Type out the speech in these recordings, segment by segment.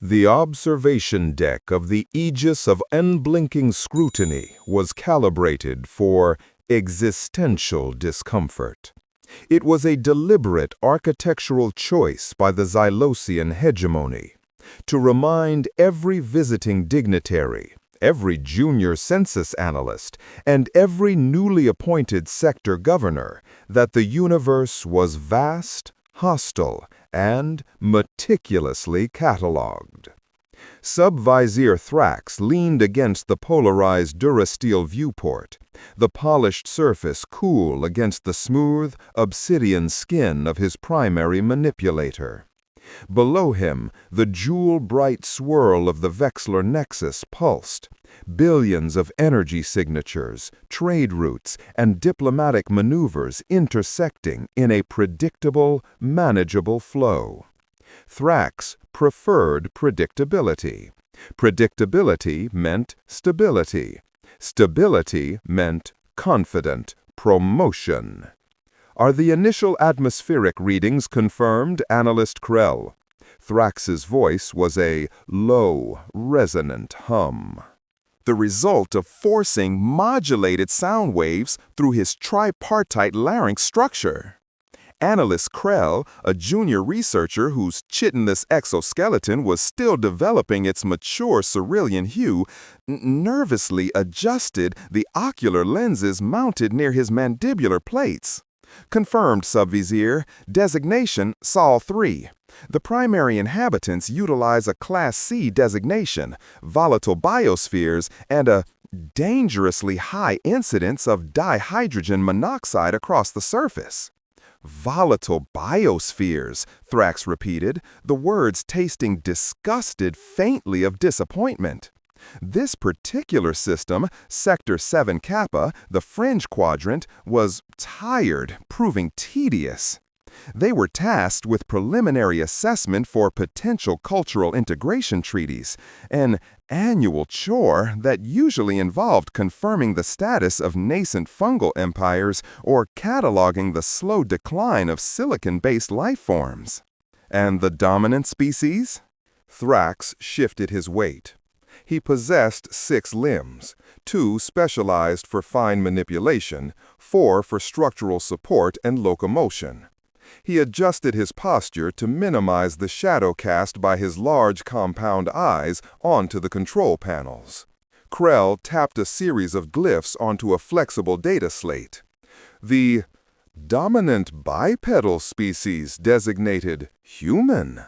The observation deck of the aegis of unblinking scrutiny was calibrated for existential discomfort. It was a deliberate architectural choice by the Xylosian hegemony to remind every visiting dignitary, every junior census analyst, and every newly appointed sector governor that the universe was vast, hostile, and meticulously catalogued. Sub-Vizier Thrax leaned against the polarized Durasteel viewport, the polished surface cool against the smooth, obsidian skin of his primary manipulator. Below him, the jewel-bright swirl of the Vexler Nexus pulsed, billions of energy signatures, trade routes, and diplomatic maneuvers intersecting in a predictable, manageable flow. Thrax preferred predictability. Predictability meant stability. Stability meant confident promotion. Are the initial atmospheric readings confirmed, Analyst Krell? Thrax's voice was a low, resonant hum. The result of forcing modulated sound waves through his tripartite larynx structure. Analyst Krell, a junior researcher whose chitinous exoskeleton was still developing its mature cerulean hue, nervously adjusted the ocular lenses mounted near his mandibular plates. Confirmed, Sub-Vizier. Designation, Sol 3. The primary inhabitants utilize a Class C designation, volatile biospheres, and a dangerously high incidence of dihydrogen monoxide across the surface. Volatile biospheres, Thrax repeated, the words tasting disgusted faintly of disappointment. This particular system, Sector 7 Kappa, the fringe quadrant, was tired, proving tedious. They were tasked with preliminary assessment for potential cultural integration treaties, an annual chore that usually involved confirming the status of nascent fungal empires or cataloging the slow decline of silicon-based life forms. And the dominant species? Thrax shifted his weight. He possessed 6 limbs, 2 specialized for fine manipulation, 4 for structural support and locomotion. He adjusted his posture to minimize the shadow cast by his large compound eyes onto the control panels. Krell tapped a series of glyphs onto a flexible data slate. The dominant bipedal species designated human.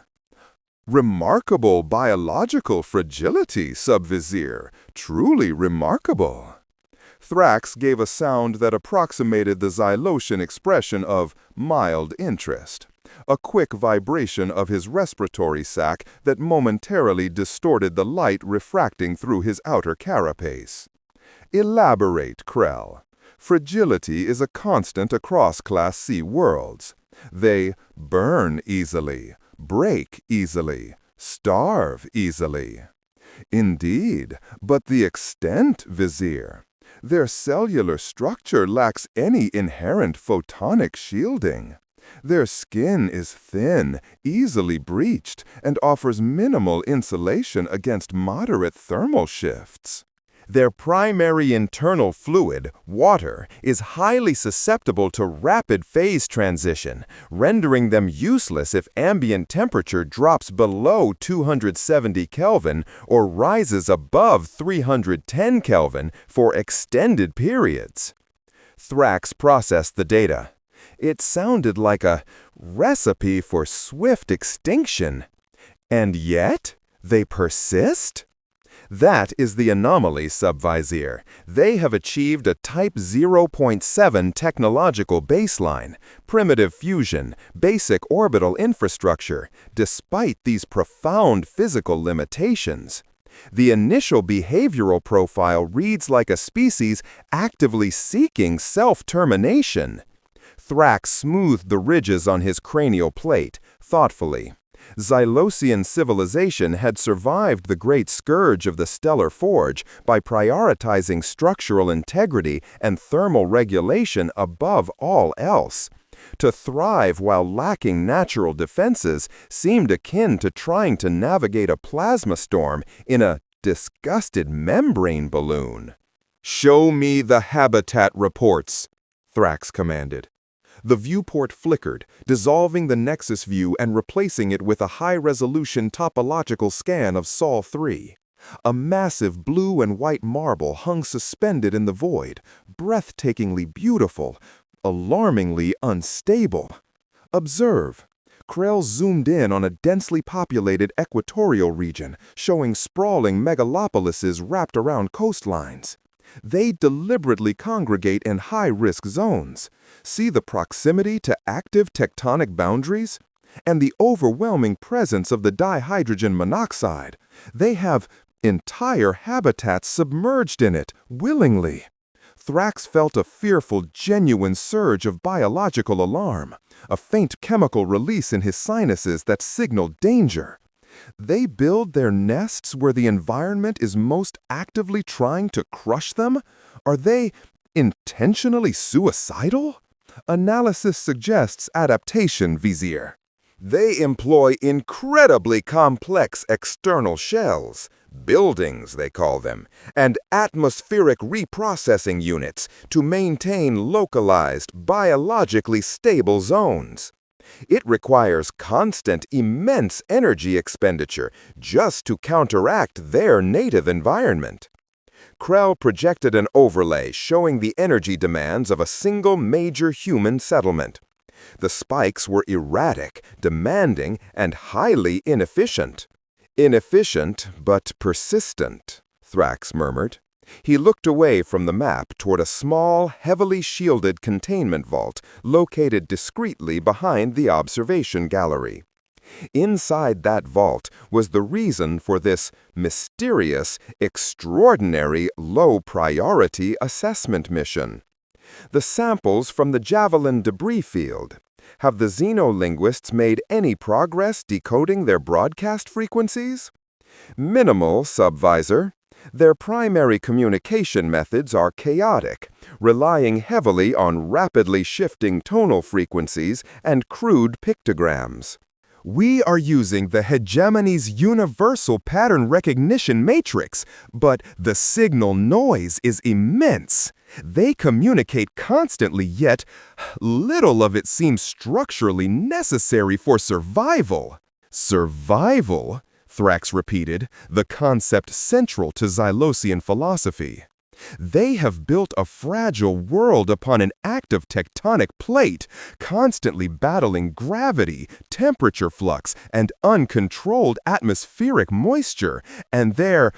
Remarkable biological fragility, Sub-Vizier. Truly remarkable. Thrax gave a sound that approximated the Xylosian expression of mild interest, a quick vibration of his respiratory sac that momentarily distorted the light refracting through his outer carapace. Elaborate, Krell. Fragility is a constant across Class C worlds. They burn easily, break easily, starve easily. Indeed, but the extent, Vizier. Their cellular structure lacks any inherent photonic shielding. Their skin is thin, easily breached, and offers minimal insulation against moderate thermal shifts. Their primary internal fluid, water, is highly susceptible to rapid phase transition, rendering them useless if ambient temperature drops below 270 Kelvin or rises above 310 Kelvin for extended periods. Thrax processed the data. It sounded like a recipe for swift extinction. And yet, they persist? That is the anomaly, Sub-Vizier. They have achieved a Type 0.7 technological baseline, primitive fusion, basic orbital infrastructure, despite these profound physical limitations. The initial behavioral profile reads like a species actively seeking self-termination. Thrax smoothed the ridges on his cranial plate, thoughtfully. Xylosian civilization had survived the great scourge of the Stellar Forge by prioritizing structural integrity and thermal regulation above all else. To thrive while lacking natural defenses seemed akin to trying to navigate a plasma storm in a disgusted membrane balloon. "Show me the habitat reports," Thrax commanded. The viewport flickered, dissolving the Nexus view and replacing it with a high-resolution topological scan of Sol 3. A massive blue and white marble hung suspended in the void, breathtakingly beautiful, alarmingly unstable. Observe. Krell zoomed in on a densely populated equatorial region, showing sprawling megalopolises wrapped around coastlines. They deliberately congregate in high-risk zones. See the proximity to active tectonic boundaries? And the overwhelming presence of the dihydrogen monoxide. They have entire habitats submerged in it, willingly. Thrax felt a fearful, genuine surge of biological alarm, a faint chemical release in his sinuses that signaled danger. They build their nests where the environment is most actively trying to crush them? Are they intentionally suicidal? Analysis suggests adaptation, Vizier. They employ incredibly complex external shells, buildings they call them, and atmospheric reprocessing units to maintain localized, biologically stable zones. It requires constant, immense energy expenditure just to counteract their native environment. Krell projected an overlay showing the energy demands of a single major human settlement. The spikes were erratic, demanding, and highly inefficient. "Inefficient, but persistent," Thrax murmured. He looked away from the map toward a small, heavily shielded containment vault located discreetly behind the observation gallery. Inside that vault was the reason for this mysterious, extraordinary, low-priority assessment mission. The samples from the Javelin debris field. Have the xenolinguists made any progress decoding their broadcast frequencies? Minimal, Subvisor. Their primary communication methods are chaotic, relying heavily on rapidly shifting tonal frequencies and crude pictograms. "We are using the hegemony's universal pattern recognition matrix, but the signal noise is immense. They communicate constantly, yet little of it seems structurally necessary for survival." "Survival?" Thrax repeated, the concept central to Xylosian philosophy. They have built a fragile world upon an active tectonic plate, constantly battling gravity, temperature flux, and uncontrolled atmospheric moisture, and their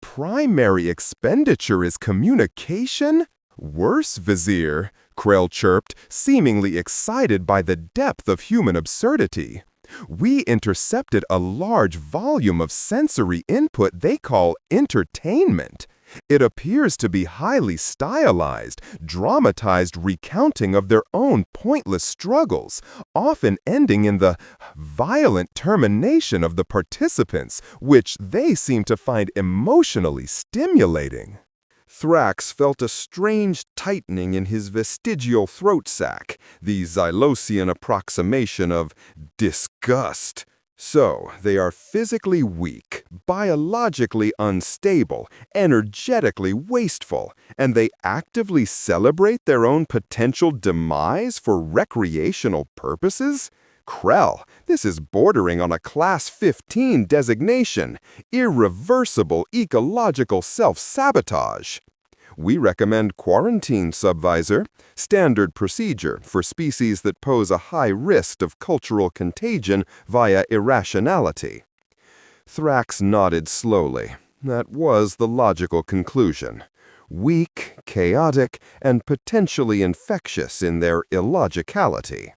primary expenditure is communication? "Worse, Vizier," Krell chirped, seemingly excited by the depth of human absurdity. "We intercepted a large volume of sensory input they call entertainment. It appears to be highly stylized, dramatized recounting of their own pointless struggles, often ending in the violent termination of the participants, which they seem to find emotionally stimulating." Thrax felt a strange tightening in his vestigial throat sac, the Xylosian approximation of disgust. So, they are physically weak, biologically unstable, energetically wasteful, and they actively celebrate their own potential demise for recreational purposes? Krell, this is bordering on a Class 15 designation, irreversible ecological self-sabotage. We recommend quarantine, Subvisor, standard procedure for species that pose a high risk of cultural contagion via irrationality. Thrax nodded slowly. That was the logical conclusion. Weak, chaotic, and potentially infectious in their illogicality.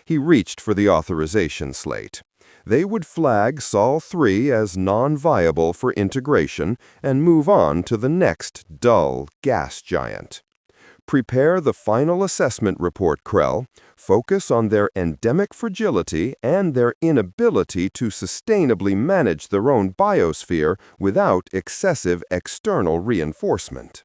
He reached for the authorization slate. They would flag Sol 3 as non-viable for integration and move on to the next dull gas giant. Prepare the final assessment report, Krell. Focus on their endemic fragility and their inability to sustainably manage their own biosphere without excessive external reinforcement.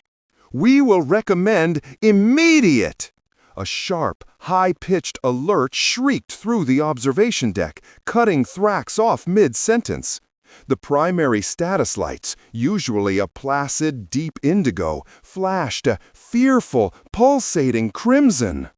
"We will recommend immediate!" A sharp, high-pitched alert shrieked through the observation deck, cutting Thrax off mid-sentence. The primary status lights, usually a placid, deep indigo, flashed a fearful, pulsating crimson.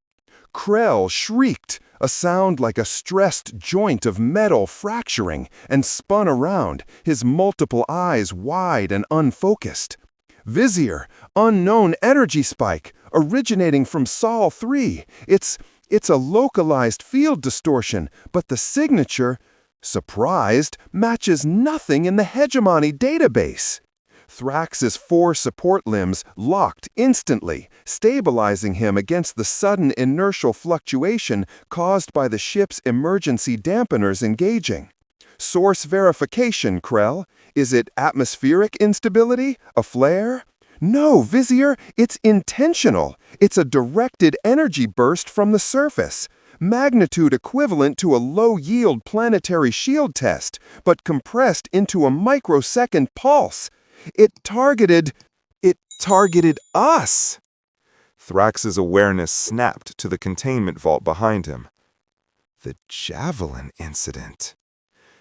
Krell shrieked, a sound like a stressed joint of metal fracturing, and spun around, his multiple eyes wide and unfocused. Vizier, unknown energy spike, originating from Sol 3. It's a localized field distortion, but the signature, surprised, matches nothing in the hegemony database. Thrax's 4 support limbs locked instantly, stabilizing him against the sudden inertial fluctuation caused by the ship's emergency dampeners engaging. Source verification, Krell. Is it atmospheric instability? A flare? No, Vizier, it's intentional. It's a directed energy burst from the surface. Magnitude equivalent to a low-yield planetary shield test, but compressed into a microsecond pulse. It targeted us! Thrax's awareness snapped to the containment vault behind him. The Javelin incident.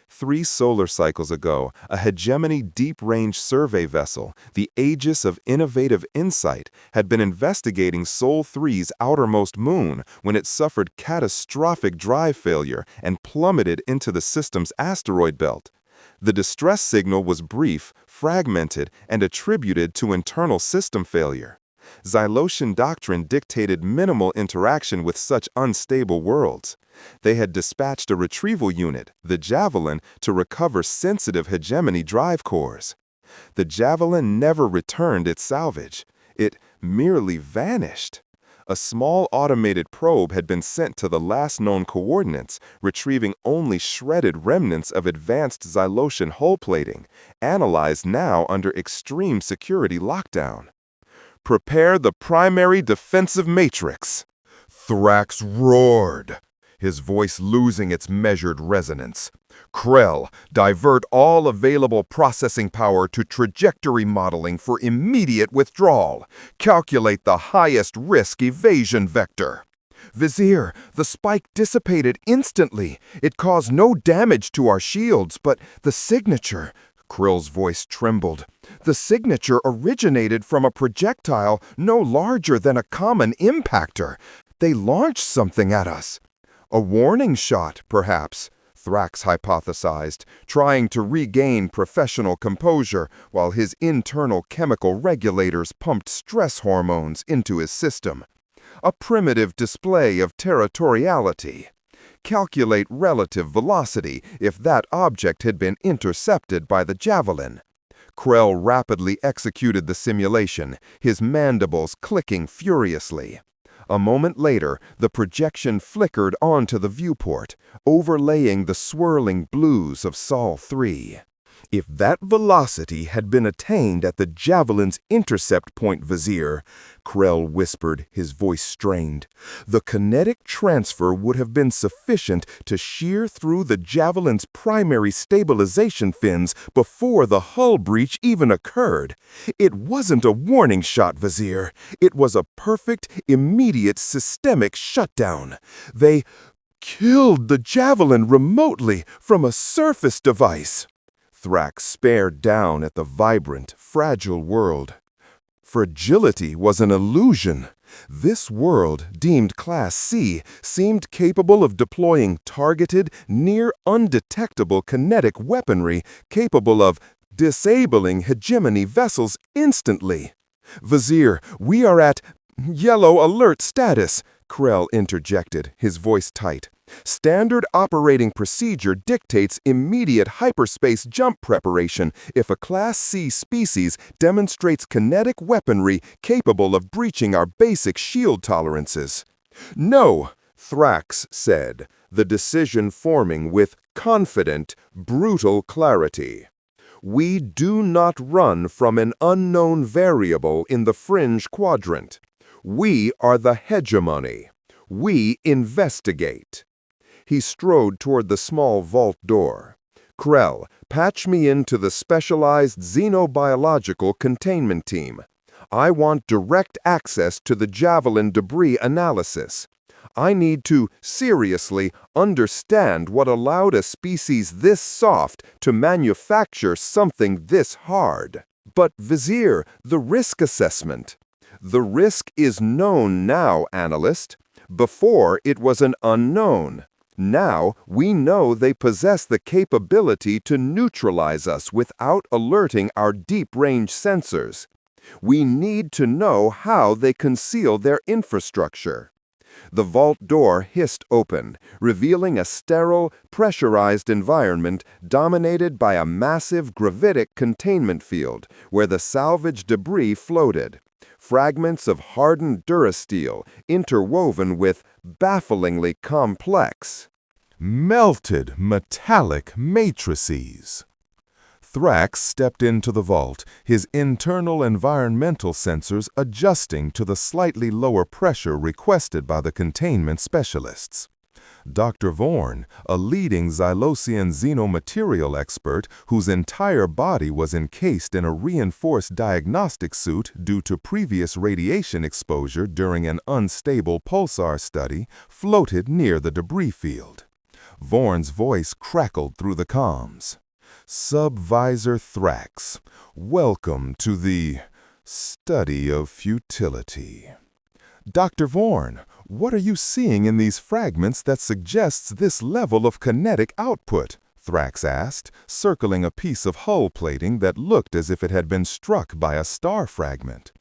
3 solar cycles ago, a hegemony deep-range survey vessel, the Aegis of Innovative Insight, had been investigating Sol 3's outermost moon when it suffered catastrophic drive failure and plummeted into the system's asteroid belt. The distress signal was brief, fragmented, and attributed to internal system failure. Xylosian doctrine dictated minimal interaction with such unstable worlds. They had dispatched a retrieval unit, the Javelin, to recover sensitive hegemony drive cores. The Javelin never returned its salvage. It merely vanished. A small automated probe had been sent to the last known coordinates, retrieving only shredded remnants of advanced Xylosian hull plating, analyzed now under extreme security lockdown. Prepare the primary defensive matrix. Thrax roared, his voice losing its measured resonance. Krell, divert all available processing power to trajectory modeling for immediate withdrawal. Calculate the highest risk evasion vector. Vizier, the spike dissipated instantly. It caused no damage to our shields, but the signature... Krill's voice trembled. The signature originated from a projectile no larger than a common impactor. They launched something at us. A warning shot, perhaps, Thrax hypothesized, trying to regain professional composure while his internal chemical regulators pumped stress hormones into his system. A primitive display of territoriality. Calculate relative velocity if that object had been intercepted by the Javelin. Krell rapidly executed the simulation, his mandibles clicking furiously. A moment later, the projection flickered onto the viewport, overlaying the swirling blues of Sol 3. If that velocity had been attained at the Javelin's intercept point, Vizier, Krell whispered, his voice strained, the kinetic transfer would have been sufficient to shear through the Javelin's primary stabilization fins before the hull breach even occurred. It wasn't a warning shot, Vizier. It was a perfect, immediate systemic shutdown. They killed the Javelin remotely from a surface device. Thrax stared down at the vibrant, fragile world. Fragility was an illusion. This world, deemed Class C, seemed capable of deploying targeted, near-undetectable kinetic weaponry capable of disabling hegemony vessels instantly. Vizier, we are at yellow alert status, Krell interjected, his voice tight. Standard operating procedure dictates immediate hyperspace jump preparation if a Class C species demonstrates kinetic weaponry capable of breaching our basic shield tolerances. No, Thrax said, the decision forming with confident, brutal clarity. We do not run from an unknown variable in the fringe quadrant. We are the hegemony. We investigate. He strode toward the small vault door. Krell, patch me into the specialized xenobiological containment team. I want direct access to the Javelin debris analysis. I need to seriously understand what allowed a species this soft to manufacture something this hard. But Vizier, the risk assessment. The risk is known now, analyst. Before, it was an unknown. Now, we know they possess the capability to neutralize us without alerting our deep-range sensors. We need to know how they conceal their infrastructure. The vault door hissed open, revealing a sterile, pressurized environment dominated by a massive gravitic containment field where the salvaged debris floated. Fragments of hardened durasteel interwoven with bafflingly complex, melted metallic matrices. Thrax stepped into the vault, his internal environmental sensors adjusting to the slightly lower pressure requested by the containment specialists. Dr. Vorn, a leading Xylosian xenomaterial expert whose entire body was encased in a reinforced diagnostic suit due to previous radiation exposure during an unstable pulsar study, floated near the debris field. Vorn's voice crackled through the comms. Subvisor Thrax, welcome to the study of futility. Dr. Vorn, what are you seeing in these fragments that suggests this level of kinetic output? Thrax asked, circling a piece of hull plating that looked as if it had been struck by a star fragment.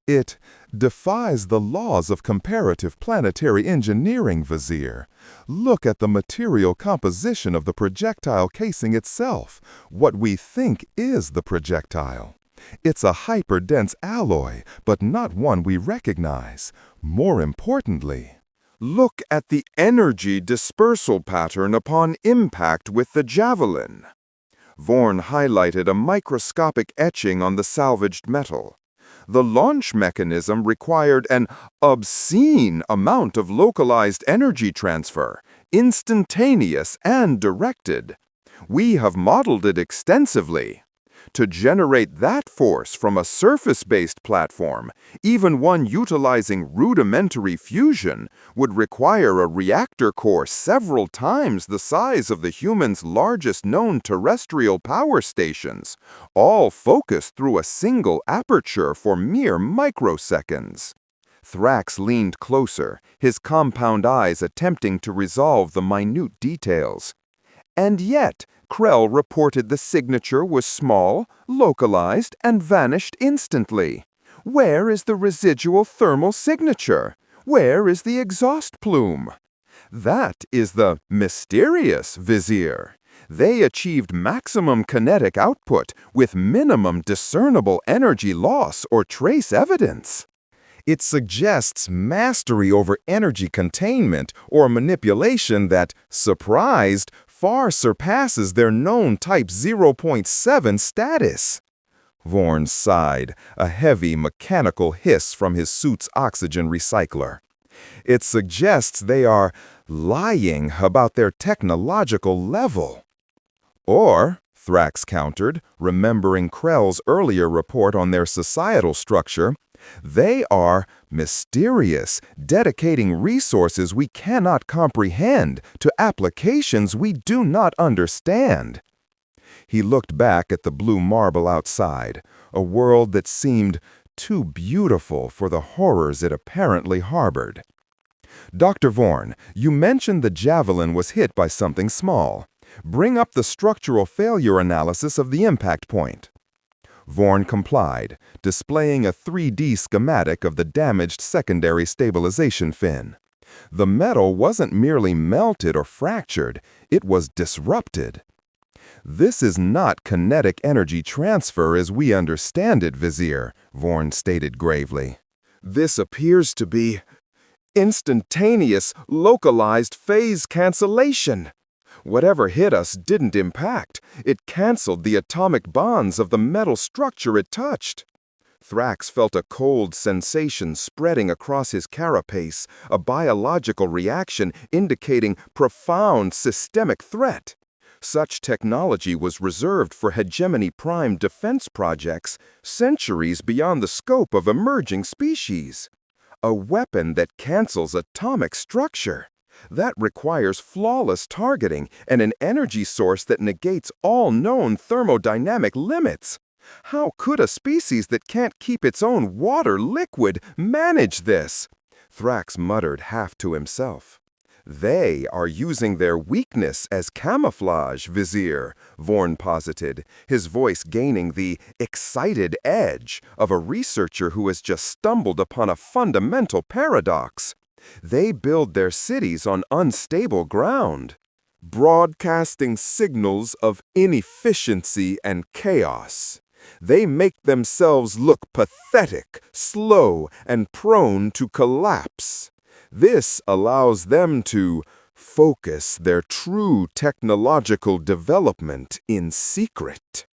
It defies the laws of comparative planetary engineering, Vizier. Look at the material composition of the projectile casing itself, what we think is the projectile. It's a hyperdense alloy, but not one we recognize. More importantly, look at the energy dispersal pattern upon impact with the javelin. Vorn highlighted a microscopic etching on the salvaged metal. The launch mechanism required an obscene amount of localized energy transfer, instantaneous and directed. We have modeled it extensively. To generate that force from a surface-based platform, even one utilizing rudimentary fusion, would require a reactor core several times the size of the human's largest known terrestrial power stations, all focused through a single aperture for mere microseconds. Thrax leaned closer, his compound eyes attempting to resolve the minute details. And yet, Krell reported the signature was small, localized, and vanished instantly. Where is the residual thermal signature? Where is the exhaust plume? That is the mysterious Vizier. They achieved maximum kinetic output with minimum discernible energy loss or trace evidence. It suggests mastery over energy containment or manipulation that, surprised, far surpasses their known Type 0.7 status. Vorn sighed, a heavy mechanical hiss from his suit's oxygen recycler. It suggests they are lying about their technological level. Or, Thrax countered, remembering Krell's earlier report on their societal structure, they are mysterious, dedicating resources we cannot comprehend to applications we do not understand. He looked back at the blue marble outside, a world that seemed too beautiful for the horrors it apparently harbored. Dr. Vorn, you mentioned the javelin was hit by something small. Bring up the structural failure analysis of the impact point. Vorn complied, displaying a 3D schematic of the damaged secondary stabilization fin. The metal wasn't merely melted or fractured, it was disrupted. This is not kinetic energy transfer as we understand it, Vizier, Vorn stated gravely. This appears to be instantaneous, localized phase cancellation. Whatever hit us didn't impact. It canceled the atomic bonds of the metal structure it touched. Thrax felt a cold sensation spreading across his carapace, a biological reaction indicating profound systemic threat. Such technology was reserved for hegemony prime defense projects centuries beyond the scope of emerging species. A weapon that cancels atomic structure. That requires flawless targeting and an energy source that negates all known thermodynamic limits. How could a species that can't keep its own water liquid manage this? Thrax muttered half to himself. They are using their weakness as camouflage, Vizier, Vorn posited, his voice gaining the excited edge of a researcher who has just stumbled upon a fundamental paradox. They build their cities on unstable ground, broadcasting signals of inefficiency and chaos. They make themselves look pathetic, slow, and prone to collapse. This allows them to focus their true technological development in secret.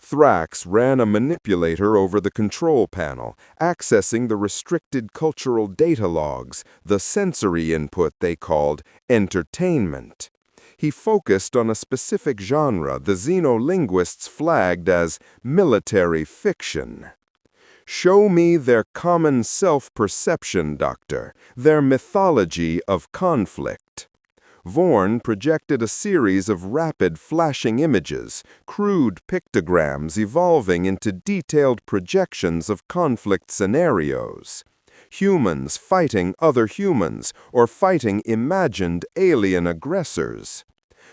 Thrax ran a manipulator over the control panel, accessing the restricted cultural data logs, the sensory input they called entertainment. He focused on a specific genre the xenolinguists flagged as military fiction. Show me their common self-perception, Doctor, their mythology of conflict. Vorn projected a series of rapid flashing images, crude pictograms evolving into detailed projections of conflict scenarios. Humans fighting other humans or fighting imagined alien aggressors.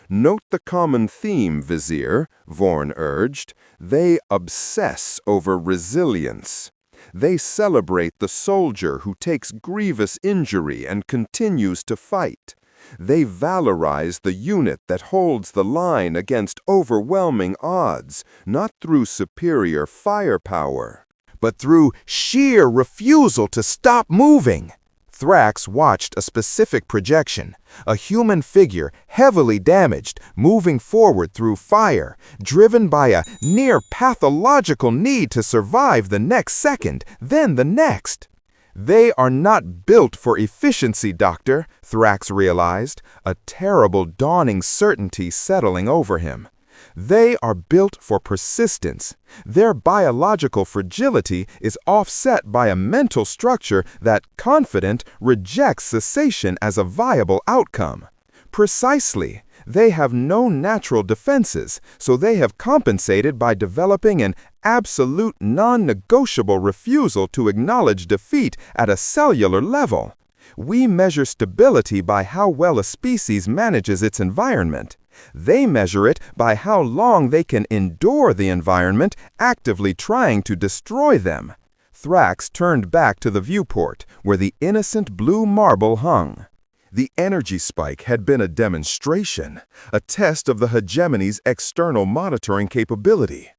Note the common theme, Vizier, Vorn urged. They obsess over resilience. They celebrate the soldier who takes grievous injury and continues to fight. They valorize the unit that holds the line against overwhelming odds, not through superior firepower, but through sheer refusal to stop moving. Thrax watched a specific projection, a human figure heavily damaged, moving forward through fire, driven by a near-pathological need to survive the next second, then the next. They are not built for efficiency, Doctor, Thrax realized, a terrible dawning certainty settling over him. They are built for persistence. Their biological fragility is offset by a mental structure that, confident, rejects cessation as a viable outcome. Precisely. They have no natural defenses, so they have compensated by developing an absolute non-negotiable refusal to acknowledge defeat at a cellular level. We measure stability by how well a species manages its environment. They measure it by how long they can endure the environment actively trying to destroy them. Thrax turned back to the viewport, where the innocent blue marble hung. The energy spike had been a demonstration, a test of the hegemony's external monitoring capability.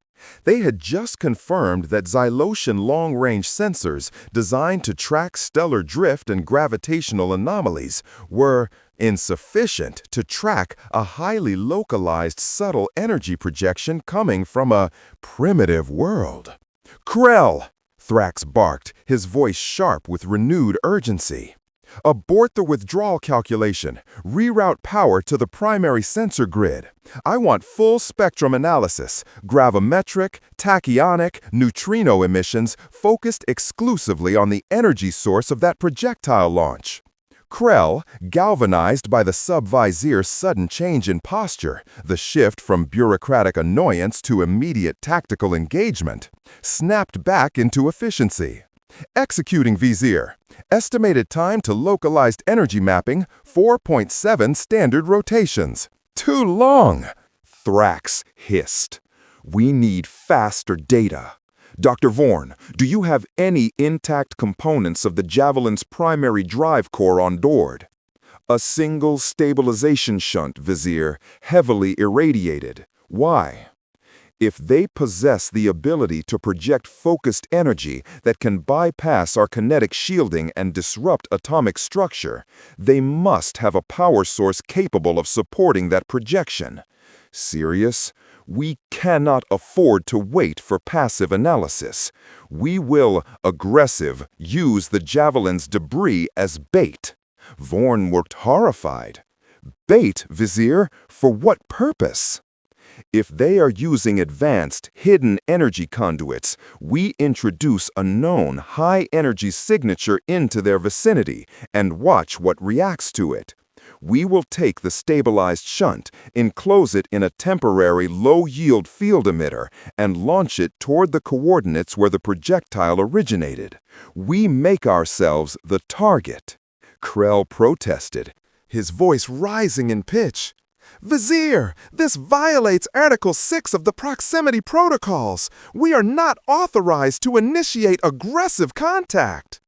They had just confirmed that Xylosian long-range sensors designed to track stellar drift and gravitational anomalies were insufficient to track a highly localized subtle energy projection coming from a primitive world. "Krell!" Thrax barked, his voice sharp with renewed urgency. "Abort the withdrawal calculation. Reroute power to the primary sensor grid. I want full spectrum analysis, gravimetric, tachyonic, neutrino emissions focused exclusively on the energy source of that projectile launch." Krell, galvanized by the sub-vizier's sudden change in posture, the shift from bureaucratic annoyance to immediate tactical engagement, snapped back into efficiency. "Executing Vizier. Estimated time to localized energy mapping, 4.7 standard rotations." "Too long!" Thrax hissed. "We need faster data. Dr. Vorn, do you have any intact components of the Javelin's primary drive core on board?" "A single stabilization shunt, Vizier, heavily irradiated. Why?" "If they possess the ability to project focused energy that can bypass our kinetic shielding and disrupt atomic structure, they must have a power source capable of supporting that projection." "Serious? We cannot afford to wait for passive analysis. We will, aggressive, use the Javelin's debris as bait." Vorn looked horrified. Bait, Vizier? For what purpose? If they are using advanced, hidden energy conduits, we introduce a known high-energy signature into their vicinity and watch what reacts to it. We will take the stabilized shunt, enclose it in a temporary low-yield field emitter, and launch it toward the coordinates where the projectile originated. We make ourselves the target. Krell protested, his voice rising in pitch. Vizier, this violates Article 6 of the Proximity Protocols. We are not authorized to initiate aggressive contact.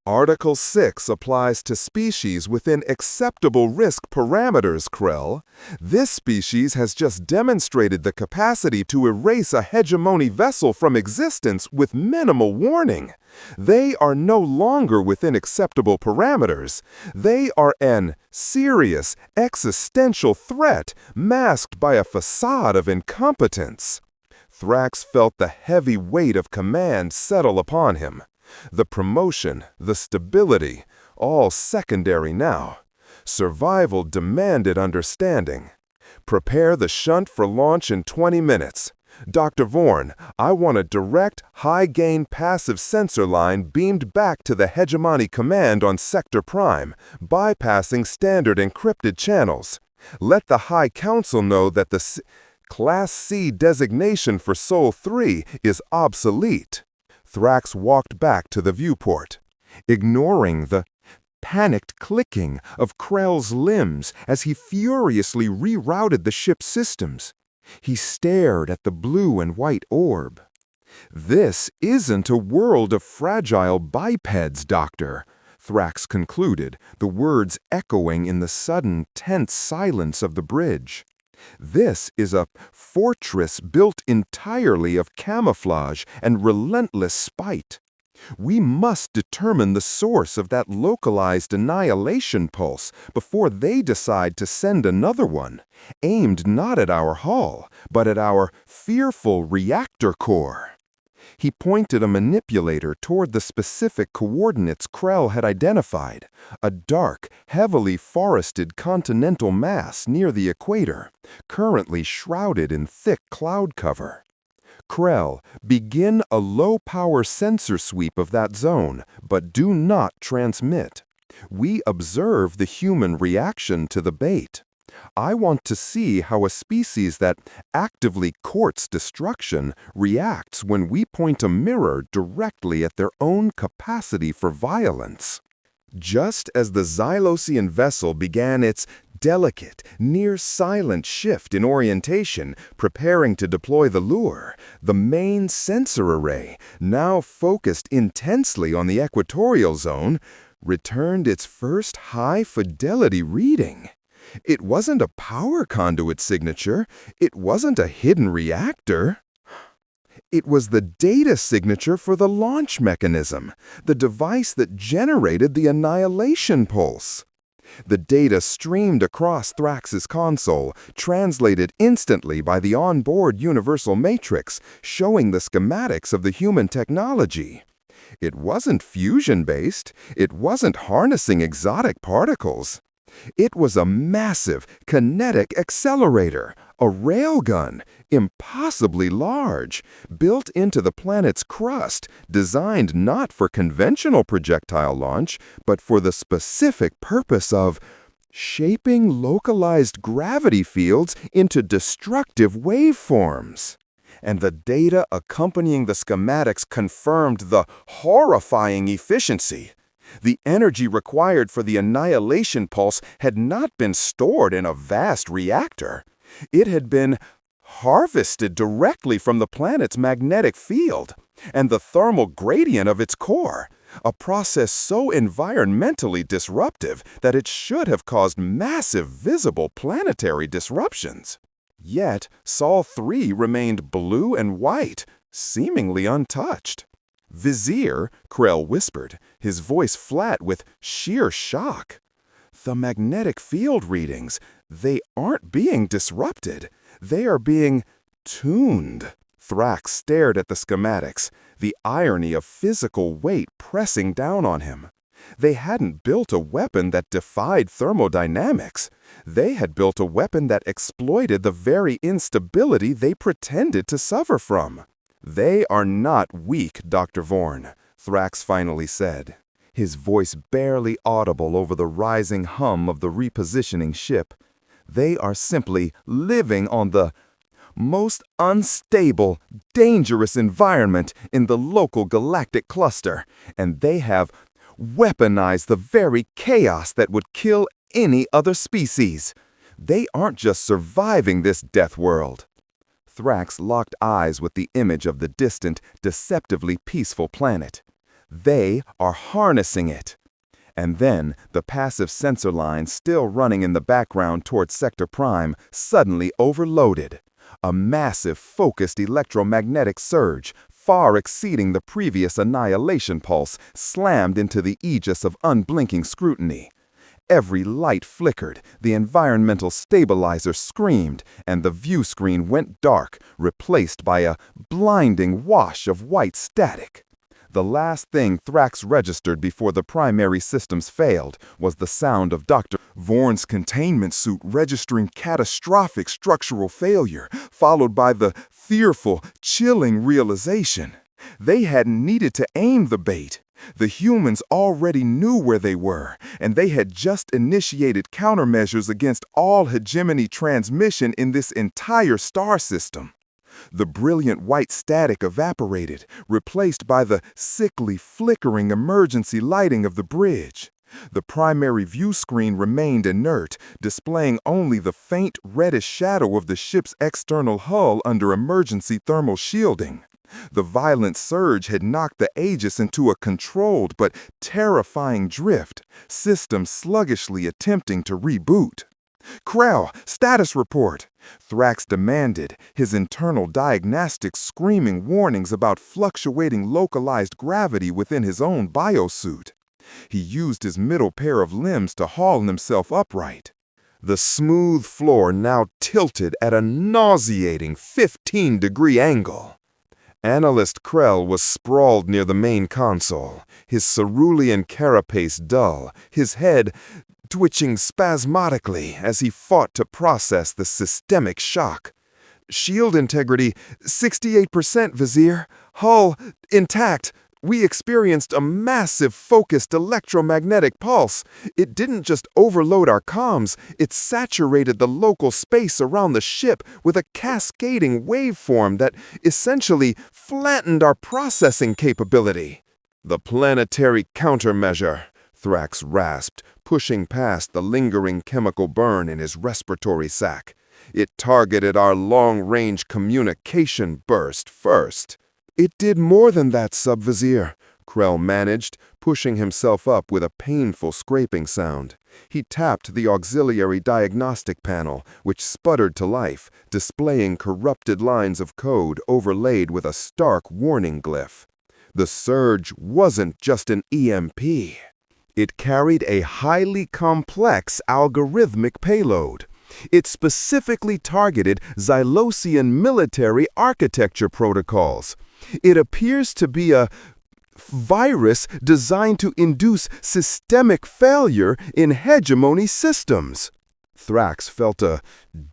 Article 6 applies to species within acceptable risk parameters, Krell. This species has just demonstrated the capacity to erase a hegemony vessel from existence with minimal warning. They are no longer within acceptable parameters. They are an serious, existential threat masked by a facade of incompetence. Thrax felt the heavy weight of command settle upon him. The promotion, the stability, all secondary now. Survival demanded understanding. Prepare the shunt for launch in 20 minutes. Dr. Vorn, I want a direct, high-gain passive sensor line beamed back to the Hegemony Command on Sector Prime, bypassing standard encrypted channels. Let the High Council know that the Class C designation for Sol 3 is obsolete. Thrax walked back to the viewport, ignoring the panicked clicking of Krell's limbs as he furiously rerouted the ship's systems. He stared at the blue and white orb. This isn't a world of fragile bipeds, Doctor, Thrax concluded, the words echoing in the sudden, tense silence of the bridge. This is a fortress built entirely of camouflage and relentless spite. We must determine the source of that localized annihilation pulse before they decide to send another one, aimed not at our hull, but at our fearful reactor core. He pointed a manipulator toward the specific coordinates Krell had identified, a dark, heavily forested continental mass near the equator, currently shrouded in thick cloud cover. Krell, begin a low-power sensor sweep of that zone, but do not transmit. We observe the human reaction to the bait. I want to see how a species that actively courts destruction reacts when we point a mirror directly at their own capacity for violence. Just as the Xylosian vessel began its delicate, near-silent shift in orientation, preparing to deploy the lure, the main sensor array, now focused intensely on the equatorial zone, returned its first high-fidelity reading. It wasn't a power conduit signature. It wasn't a hidden reactor. It was the data signature for the launch mechanism, the device that generated the annihilation pulse. The data streamed across Thrax's console, translated instantly by the onboard universal matrix, showing the schematics of the human technology. It wasn't fusion-based. It wasn't harnessing exotic particles. It was a massive, kinetic accelerator, a railgun, impossibly large, built into the planet's crust, designed not for conventional projectile launch, but for the specific purpose of shaping localized gravity fields into destructive waveforms. And the data accompanying the schematics confirmed the horrifying efficiency. The energy required for the annihilation pulse had not been stored in a vast reactor. It had been harvested directly from the planet's magnetic field and the thermal gradient of its core, a process so environmentally disruptive that it should have caused massive visible planetary disruptions. Yet, Sol 3 remained blue and white, seemingly untouched. Vizier, Krell whispered, his voice flat with sheer shock. The magnetic field readings, they aren't being disrupted. They are being tuned. Thrax stared at the schematics, the irony of physical weight pressing down on him. They hadn't built a weapon that defied thermodynamics. They had built a weapon that exploited the very instability they pretended to suffer from. "They are not weak, Dr. Vorn," Thrax finally said, his voice barely audible over the rising hum of the repositioning ship. "They are simply living on the most unstable, dangerous environment in the local galactic cluster, and they have weaponized the very chaos that would kill any other species. They aren't just surviving this death world." Thrax locked eyes with the image of the distant, deceptively peaceful planet. "They are harnessing it." And then, the passive sensor line still running in the background towards Sector Prime suddenly overloaded. A massive, focused electromagnetic surge, far exceeding the previous annihilation pulse, slammed into the aegis of unblinking scrutiny. Every light flickered, the environmental stabilizer screamed, and the view screen went dark, replaced by a blinding wash of white static. The last thing Thrax registered before the primary systems failed was the sound of Dr. Vorn's containment suit registering catastrophic structural failure, followed by the fearful, chilling realization. They hadn't needed to aim the bait. The humans already knew where they were, and they had just initiated countermeasures against all hegemony transmission in this entire star system. The brilliant white static evaporated, replaced by the sickly, flickering emergency lighting of the bridge. The primary view screen remained inert, displaying only the faint reddish shadow of the ship's external hull under emergency thermal shielding. The violent surge had knocked the Aegis into a controlled but terrifying drift, systems sluggishly attempting to reboot. "Krell, status report!" Thrax demanded, his internal diagnostics screaming warnings about fluctuating localized gravity within his own biosuit. He used his middle pair of limbs to haul himself upright. The smooth floor now tilted at a nauseating 15-degree angle. Analyst Krell was sprawled near the main console, his cerulean carapace dull, his head twitching spasmodically as he fought to process the systemic shock. "Shield integrity, 68%, Vizier. Hull, intact. We experienced a massive focused electromagnetic pulse. It didn't just overload our comms, it saturated the local space around the ship with a cascading waveform that essentially flattened our processing capability." "The planetary countermeasure," Thrax rasped, pushing past the lingering chemical burn in his respiratory sac. "It targeted our long-range communication burst first." "It did more than that, Sub-Vizier," Krell managed, pushing himself up with a painful scraping sound. He tapped the auxiliary diagnostic panel, which sputtered to life, displaying corrupted lines of code overlaid with a stark warning glyph. The surge wasn't just an EMP. It carried a highly complex algorithmic payload. It specifically targeted Xylosian military architecture protocols. It appears to be a virus designed to induce systemic failure in hegemony systems. Thrax felt a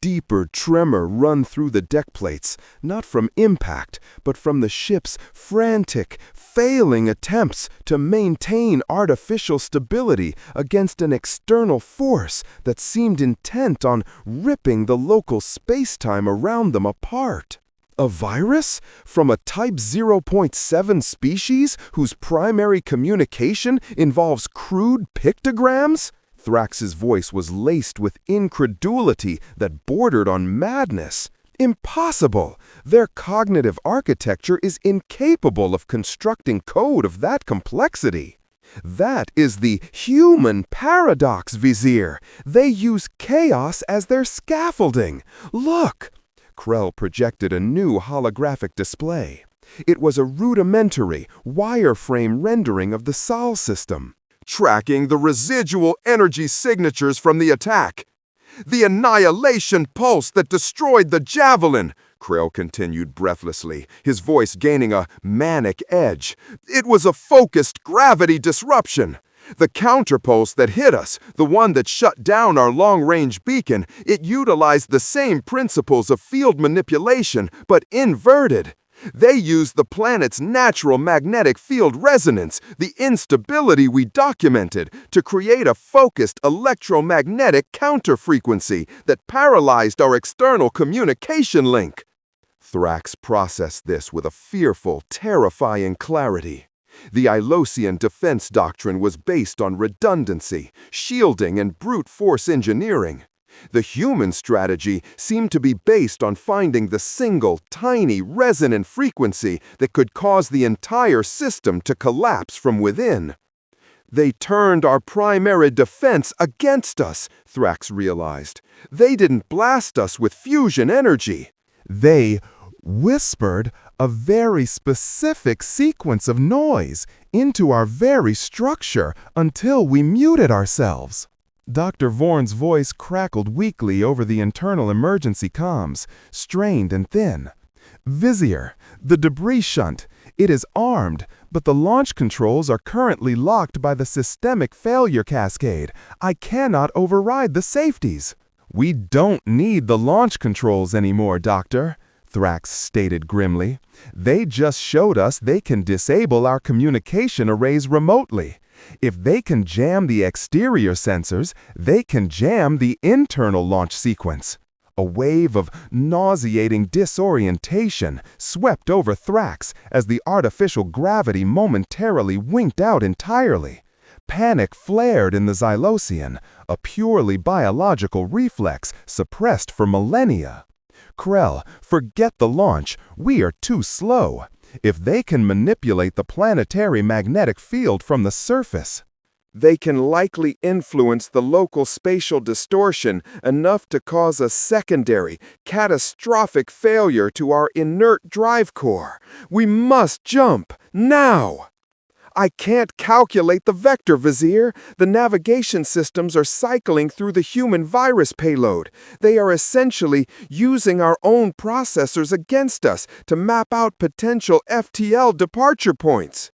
deeper tremor run through the deck plates, not from impact, but from the ship's frantic, failing attempts to maintain artificial stability against an external force that seemed intent on ripping the local space-time around them apart. A virus? From a Type 0.7 species whose primary communication involves crude pictograms? Thrax's voice was laced with incredulity that bordered on madness. Impossible! Their cognitive architecture is incapable of constructing code of that complexity. That is the human paradox, Vizier. They use chaos as their scaffolding. Look! Krell projected a new holographic display. It was a rudimentary, wireframe rendering of the Sol system, tracking the residual energy signatures from the attack. "The annihilation pulse that destroyed the Javelin," Krell continued breathlessly, his voice gaining a manic edge. "It was a focused gravity disruption. The counterpulse that hit us, the one that shut down our long-range beacon, it utilized the same principles of field manipulation, but inverted. They used the planet's natural magnetic field resonance, the instability we documented, to create a focused electromagnetic counterfrequency that paralyzed our external communication link. Thrax processed this with a fearful, terrifying clarity. The Ilosian defense doctrine was based on redundancy, shielding, and brute force engineering. The human strategy seemed to be based on finding the single, tiny, resonant frequency that could cause the entire system to collapse from within. They turned our primary defense against us, Thrax realized. They didn't blast us with fusion energy. They whispered a very specific sequence of noise into our very structure until we muted ourselves. Dr. Vorn's voice crackled weakly over the internal emergency comms, strained and thin. Vizier, the debris shunt. It is armed, but the launch controls are currently locked by the systemic failure cascade. I cannot override the safeties. We don't need the launch controls anymore, Doctor, Thrax stated grimly. They just showed us they can disable our communication arrays remotely. If they can jam the exterior sensors, they can jam the internal launch sequence. A wave of nauseating disorientation swept over Thrax as the artificial gravity momentarily winked out entirely. Panic flared in the Xylosian, a purely biological reflex suppressed for millennia. Krell, forget the launch. We are too slow. If they can manipulate the planetary magnetic field from the surface, they can likely influence the local spatial distortion enough to cause a secondary, catastrophic failure to our inert drive core. We must jump, now! I can't calculate the vector, Vizier. The navigation systems are cycling through the human virus payload. They are essentially using our own processors against us to map out potential FTL departure points.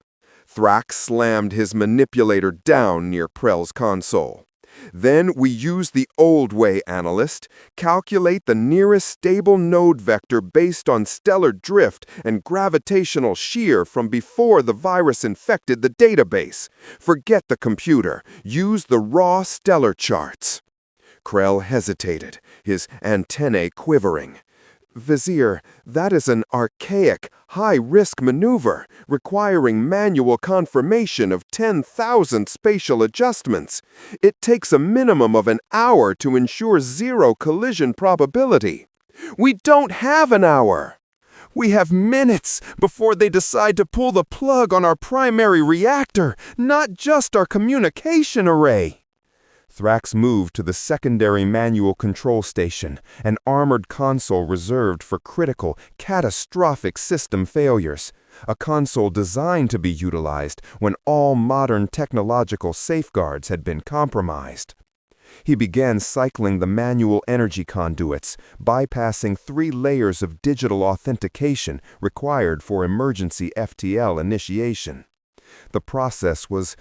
Thrax slammed his manipulator down near Prell's console. Then we use the old way, analyst. Calculate the nearest stable node vector based on stellar drift and gravitational shear from before the virus infected the database. Forget the computer. Use the raw stellar charts. Krell hesitated, his antennae quivering. Vizier, that is an archaic, high-risk maneuver requiring manual confirmation of 10,000 spatial adjustments. It takes a minimum of an hour to ensure zero collision probability. We don't have an hour. We have minutes before they decide to pull the plug on our primary reactor, not just our communication array. Thrax moved to the secondary manual control station, an armored console reserved for critical, catastrophic system failures. A console designed to be utilized when all modern technological safeguards had been compromised. He began cycling the manual energy conduits, bypassing 3 layers of digital authentication required for emergency FTL initiation. The process was,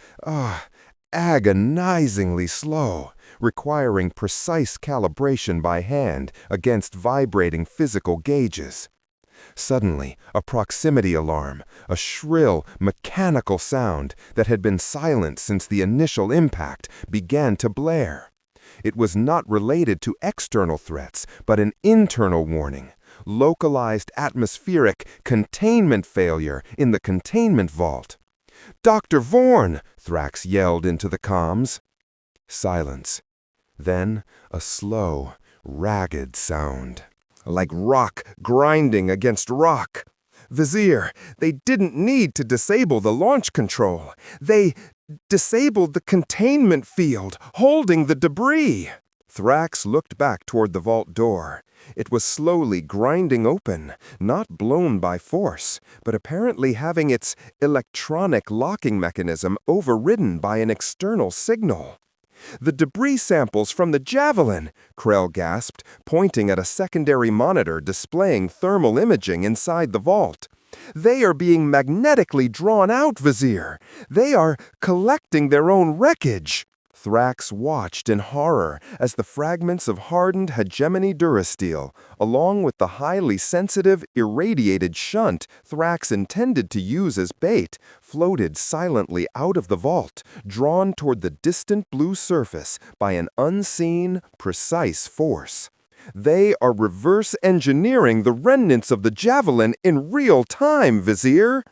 agonizingly slow, requiring precise calibration by hand against vibrating physical gauges. Suddenly, a proximity alarm, a shrill, mechanical sound that had been silent since the initial impact, began to blare. It was not related to external threats, but an internal warning. Localized atmospheric containment failure in the containment vault. "Dr. Vorn!" Thrax yelled into the comms. Silence. Then a slow, ragged sound. Like rock grinding against rock. Vizier, they didn't need to disable the launch control. They disabled the containment field, holding the debris. Thrax looked back toward the vault door. It was slowly grinding open, not blown by force, but apparently having its electronic locking mechanism overridden by an external signal. "The debris samples from the Javelin," Krell gasped, pointing at a secondary monitor displaying thermal imaging inside the vault. They are being magnetically drawn out, Vizier. They are collecting their own wreckage. Thrax watched in horror as the fragments of hardened hegemony durasteel, along with the highly sensitive, irradiated shunt Thrax intended to use as bait, floated silently out of the vault, drawn toward the distant blue surface by an unseen, precise force. They are reverse engineering the remnants of the javelin in real time, Vizier.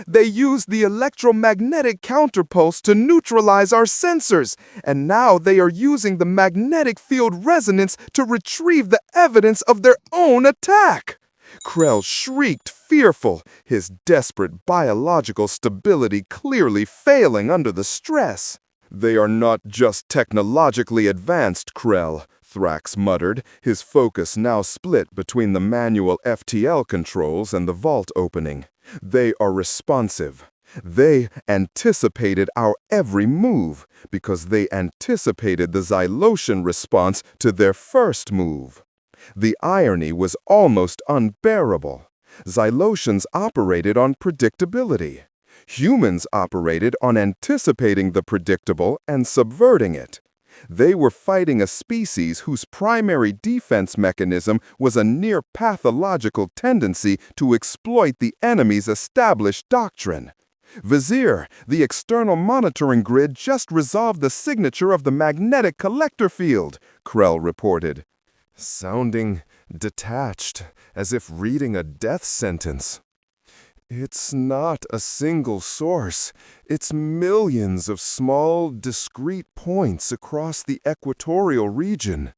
They used the electromagnetic counterpulse to neutralize our sensors, and now they are using the magnetic field resonance to retrieve the evidence of their own attack. Krell shrieked, fearful, his desperate biological stability clearly failing under the stress. They are not just technologically advanced, Krell, Thrax muttered, his focus now split between the manual FTL controls and the vault opening. They are responsive. They anticipated our every move because they anticipated the Xylosian response to their first move. The irony was almost unbearable. Xylosians operated on predictability. Humans operated on anticipating the predictable and subverting it. They were fighting a species whose primary defense mechanism was a near-pathological tendency to exploit the enemy's established doctrine. Vizier, the external monitoring grid just resolved the signature of the magnetic collector field, Krell reported. Sounding detached, as if reading a death sentence. It's not a single source. It's millions of small, discrete points across the equatorial region.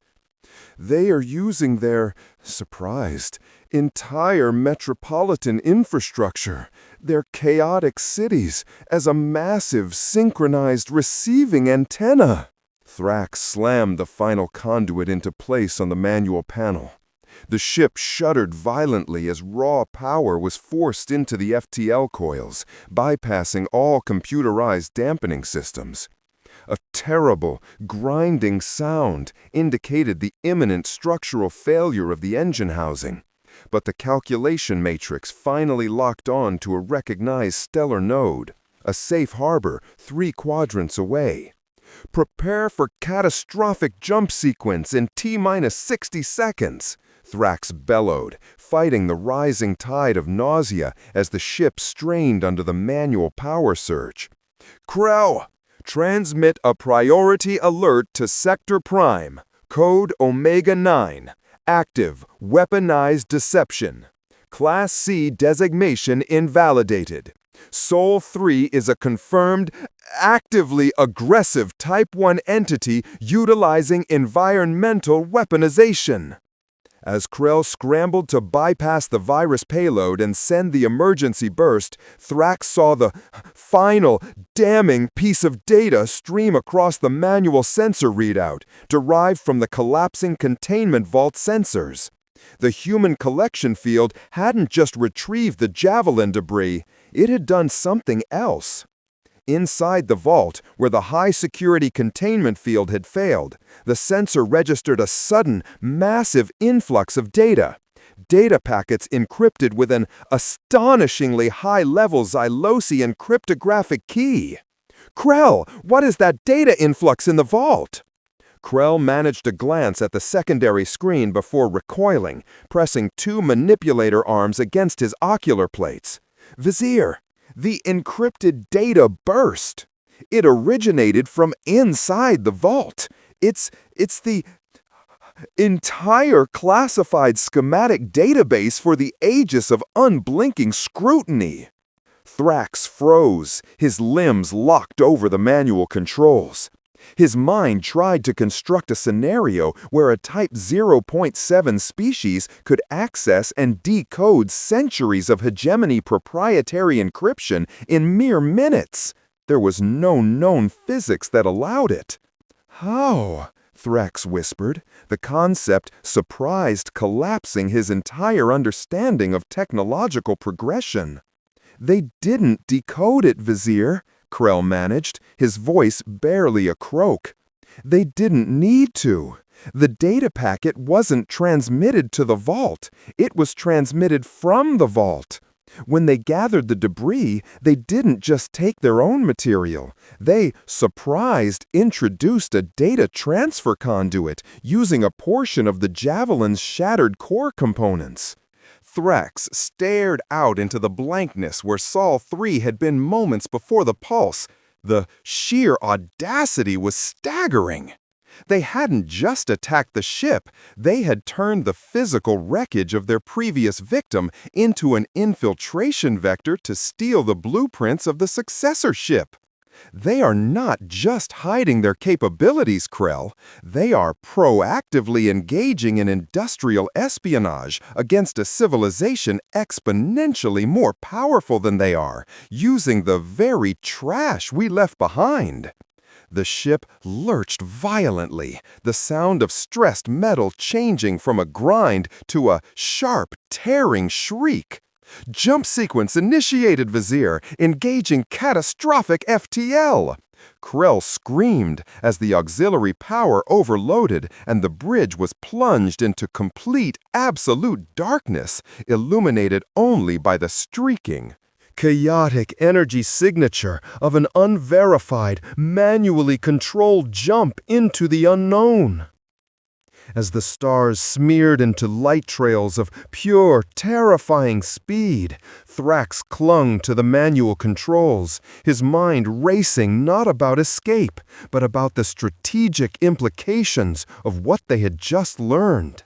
They are using their, surprised, entire metropolitan infrastructure, their chaotic cities, as a massive, synchronized receiving antenna. Thrax slammed the final conduit into place on the manual panel. The ship shuddered violently as raw power was forced into the FTL coils, bypassing all computerized dampening systems. A terrible, grinding sound indicated the imminent structural failure of the engine housing, but the calculation matrix finally locked on to a recognized stellar node, a safe harbor 3 quadrants away. Prepare for catastrophic jump sequence in T-minus 60 seconds. Thrax bellowed, fighting the rising tide of nausea as the ship strained under the manual power surge. Krell, transmit a priority alert to Sector Prime, code Omega-9, active weaponized deception. Class C designation invalidated. Sol 3 is a confirmed, actively aggressive Type 1 entity utilizing environmental weaponization. As Krell scrambled to bypass the virus payload and send the emergency burst, Thrax saw the final, damning piece of data stream across the manual sensor readout, derived from the collapsing containment vault sensors. The human collection field hadn't just retrieved the javelin debris, it had done something else. Inside the vault, where the high-security containment field had failed, the sensor registered a sudden, massive influx of data. Data packets encrypted with an astonishingly high-level Xylosian cryptographic key. Krell, what is that data influx in the vault? Krell managed a glance at the secondary screen before recoiling, pressing 2 manipulator arms against his ocular plates. Vizier, the encrypted data burst. It originated from inside the vault. It's the entire classified schematic database for the Aegis of unblinking scrutiny. Thrax froze, his limbs locked over the manual controls. His mind tried to construct a scenario where a Type 0.7 species could access and decode centuries of hegemony proprietary encryption in mere minutes. There was no known physics that allowed it. How? Thrax whispered, the concept surprised collapsing his entire understanding of technological progression. They didn't decode it, Vizier, Krell managed, his voice barely a croak. They didn't need to. The data packet wasn't transmitted to the vault. It was transmitted from the vault. When they gathered the debris, they didn't just take their own material. They, surprised, introduced a data transfer conduit using a portion of the Javelin's shattered core components. Thrax stared out into the blankness where Sol 3 had been moments before the pulse. The sheer audacity was staggering. They hadn't just attacked the ship, they had turned the physical wreckage of their previous victim into an infiltration vector to steal the blueprints of the successor ship. They are not just hiding their capabilities, Krell. They are proactively engaging in industrial espionage against a civilization exponentially more powerful than they are, using the very trash we left behind. The ship lurched violently, the sound of stressed metal changing from a grind to a sharp, tearing shriek. Jump sequence initiated, Vizier, engaging catastrophic FTL. Krell screamed as the auxiliary power overloaded and the bridge was plunged into complete, absolute darkness, illuminated only by the streaking, chaotic energy signature of an unverified, manually controlled jump into the unknown. As the stars smeared into light trails of pure, terrifying speed, Thrax clung to the manual controls, his mind racing not about escape, but about the strategic implications of what they had just learned.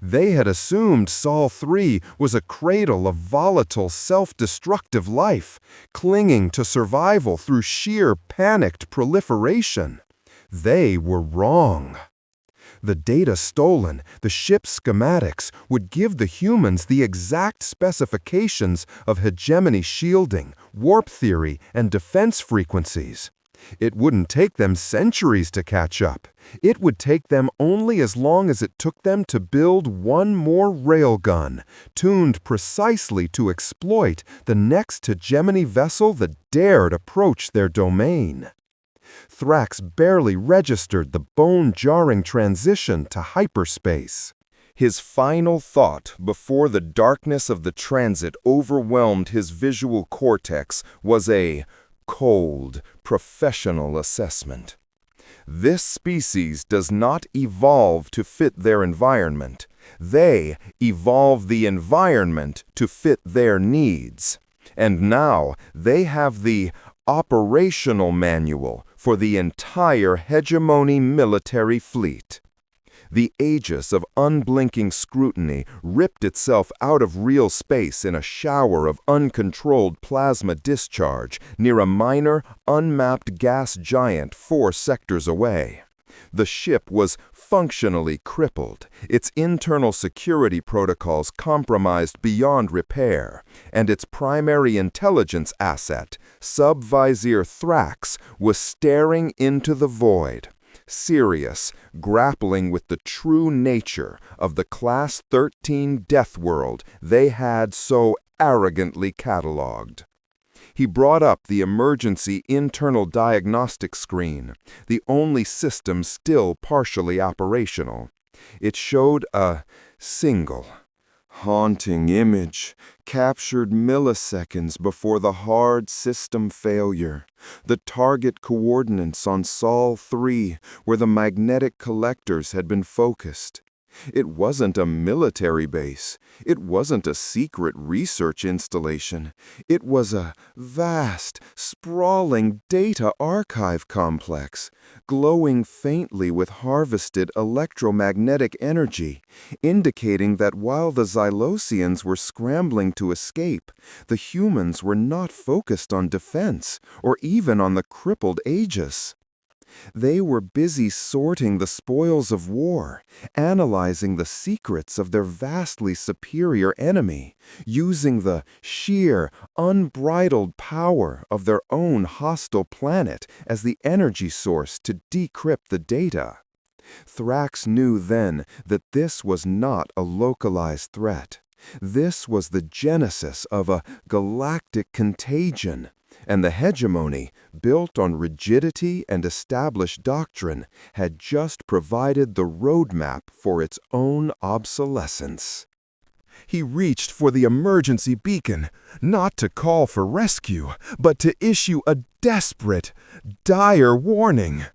They had assumed Sol 3 was a cradle of volatile, self-destructive life, clinging to survival through sheer panicked proliferation. They were wrong. The data stolen, the ship's schematics, would give the humans the exact specifications of hegemony shielding, warp theory, and defense frequencies. It wouldn't take them centuries to catch up. It would take them only as long as it took them to build one more railgun, tuned precisely to exploit the next hegemony vessel that dared approach their domain. Thrax barely registered the bone-jarring transition to hyperspace. His final thought before the darkness of the transit overwhelmed his visual cortex was a cold, professional assessment. This species does not evolve to fit their environment. They evolve the environment to fit their needs. And now they have the operational manual for the entire hegemony military fleet. The aegis of unblinking scrutiny ripped itself out of real space in a shower of uncontrolled plasma discharge near a minor, unmapped gas giant 4 sectors away. The ship was functionally crippled, its internal security protocols compromised beyond repair, and its primary intelligence asset, Sub-Vizier Thrax, was staring into the void, serious, grappling with the true nature of the Class 13 Deathworld they had so arrogantly catalogued. He brought up the emergency internal diagnostic screen, the only system still partially operational. It showed a single, haunting image, captured milliseconds before the hard system failure. The target coordinates on Sol 3, where the magnetic collectors had been focused. It wasn't a military base. It wasn't a secret research installation. It was a vast, sprawling data archive complex, glowing faintly with harvested electromagnetic energy, indicating that while the Xylosians were scrambling to escape, the humans were not focused on defense or even on the crippled Aegis. They were busy sorting the spoils of war, analyzing the secrets of their vastly superior enemy, using the sheer, unbridled power of their own hostile planet as the energy source to decrypt the data. Thrax knew then that this was not a localized threat. This was the genesis of a galactic contagion. And the hegemony, built on rigidity and established doctrine, had just provided the roadmap for its own obsolescence. He reached for the emergency beacon, not to call for rescue, but to issue a desperate, dire warning.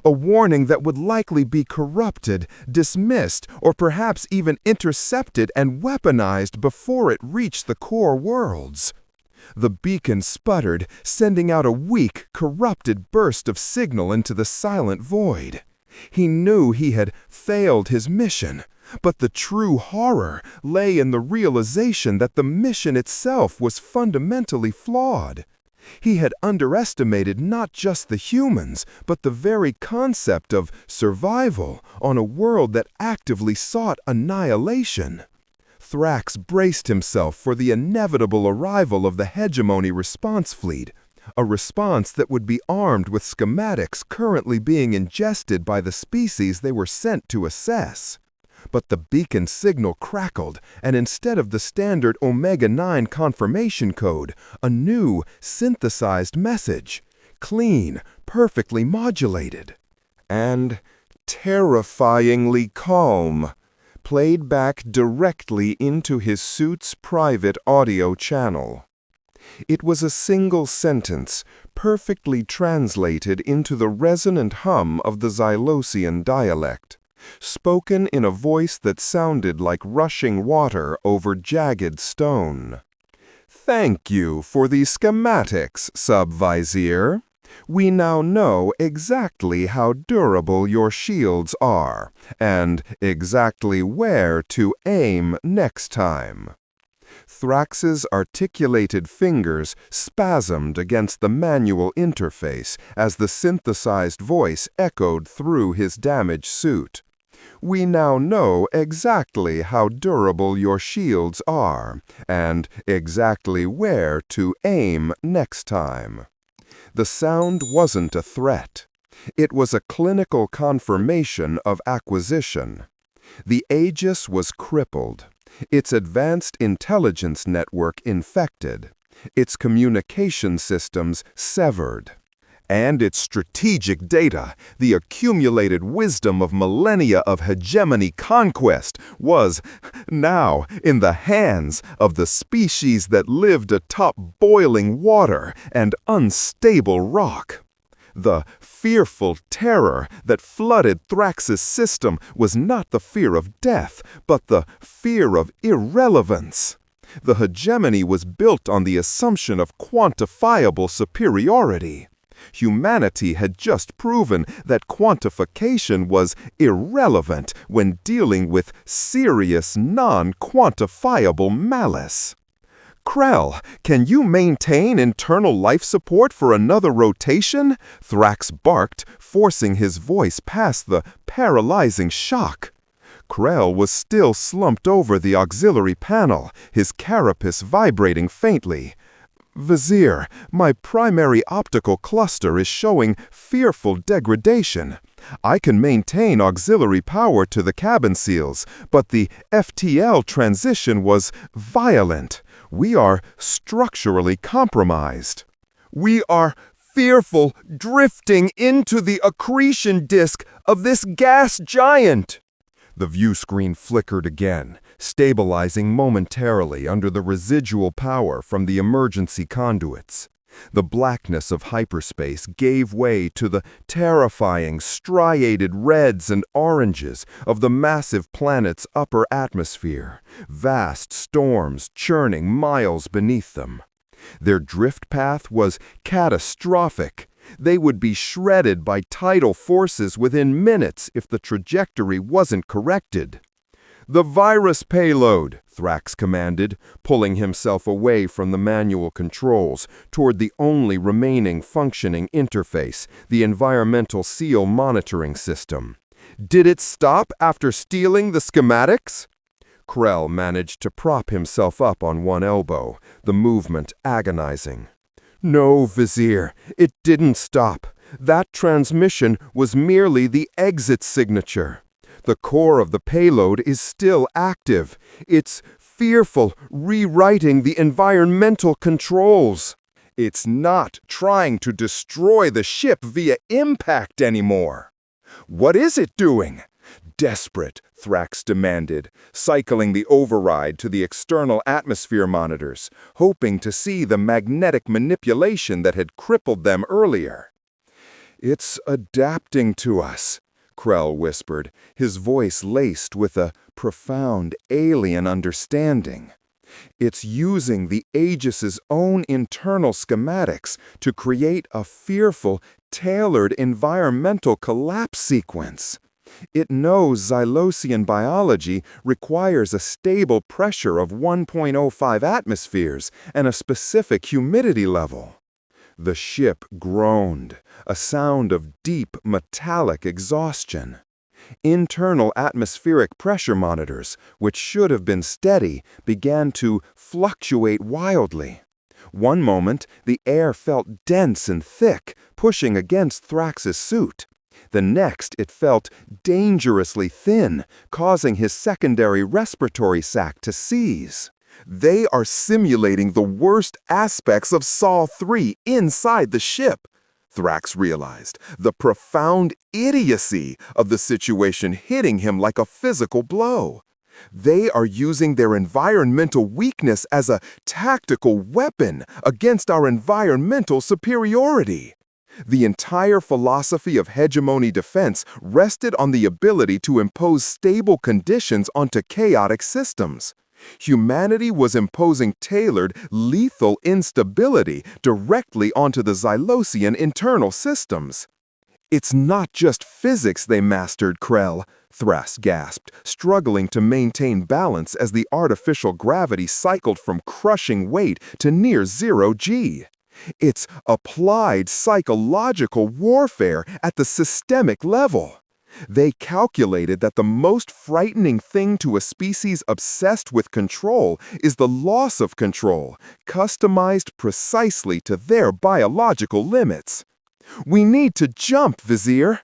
A warning that would likely be corrupted, dismissed, or perhaps even intercepted and weaponized before it reached the core worlds. The beacon sputtered, sending out a weak, corrupted burst of signal into the silent void. He knew he had failed his mission, but the true horror lay in the realization that the mission itself was fundamentally flawed. He had underestimated not just the humans, but the very concept of survival on a world that actively sought annihilation. Thrax braced himself for the inevitable arrival of the Hegemony response fleet, a response that would be armed with schematics currently being ingested by the species they were sent to assess. But the beacon signal crackled, and instead of the standard Omega-9 confirmation code, a new, synthesized message, clean, perfectly modulated, and terrifyingly calm, played back directly into his suit's private audio channel. It was a single sentence, perfectly translated into the resonant hum of the Xylosian dialect, spoken in a voice that sounded like rushing water over jagged stone. "Thank you for the schematics, Sub-Vizier. We now know exactly how durable your shields are, and exactly where to aim next time." Thrax's articulated fingers spasmed against the manual interface as the synthesized voice echoed through his damaged suit. "We now know exactly how durable your shields are, and exactly where to aim next time." The sound wasn't a threat. It was a clinical confirmation of acquisition. The Aegis was crippled, its advanced intelligence network infected, its communication systems severed. And its strategic data, the accumulated wisdom of millennia of hegemony conquest, was now in the hands of the species that lived atop boiling water and unstable rock. The fearful terror that flooded Thrax's system was not the fear of death, but the fear of irrelevance. The hegemony was built on the assumption of quantifiable superiority. Humanity had just proven that quantification was irrelevant when dealing with serious, non-quantifiable malice. "Krell, can you maintain internal life support for another rotation?" Thrax barked, forcing his voice past the paralyzing shock. Krell was still slumped over the auxiliary panel, his carapace vibrating faintly. "Vizier, my primary optical cluster is showing fearful degradation. I can maintain auxiliary power to the cabin seals, but the FTL transition was violent. We are structurally compromised. We are fearful drifting into the accretion disk of this gas giant." The view screen flickered again, stabilizing momentarily under the residual power from the emergency conduits. The blackness of hyperspace gave way to the terrifying, striated reds and oranges of the massive planet's upper atmosphere, vast storms churning miles beneath them. Their drift path was catastrophic. They would be shredded by tidal forces within minutes if the trajectory wasn't corrected. "The virus payload," Thrax commanded, pulling himself away from the manual controls toward the only remaining functioning interface, the environmental seal monitoring system. "Did it stop after stealing the schematics?" Krell managed to prop himself up on one elbow, the movement agonizing. "No, Vizier, it didn't stop. That transmission was merely the exit signature. The core of the payload is still active. It's fearful, rewriting the environmental controls. It's not trying to destroy the ship via impact anymore. What is it doing? Desperate, Thrax demanded, cycling the override to the external atmosphere monitors, hoping to see the magnetic manipulation that had crippled them earlier. "It's adapting to us," Krell whispered, his voice laced with a profound alien understanding. "It's using the Aegis's own internal schematics to create a fearful, tailored environmental collapse sequence. It knows Xylosian biology requires a stable pressure of 1.05 atmospheres and a specific humidity level." The ship groaned, a sound of deep, metallic exhaustion. Internal atmospheric pressure monitors, which should have been steady, began to fluctuate wildly. One moment, the air felt dense and thick, pushing against Thrax's suit. The next, it felt dangerously thin, causing his secondary respiratory sac to seize. "They are simulating the worst aspects of Sol 3 inside the ship," Thrax realized, the profound idiocy of the situation hitting him like a physical blow. "They are using their environmental weakness as a tactical weapon against our environmental superiority." The entire philosophy of hegemony defense rested on the ability to impose stable conditions onto chaotic systems. Humanity was imposing tailored, lethal instability directly onto the Xylosian internal systems. "It's not just physics they mastered, Krell," Thrax gasped, struggling to maintain balance as the artificial gravity cycled from crushing weight to near zero G. "It's applied psychological warfare at the systemic level. They calculated that the most frightening thing to a species obsessed with control is the loss of control, customized precisely to their biological limits. We need to jump, Vizier,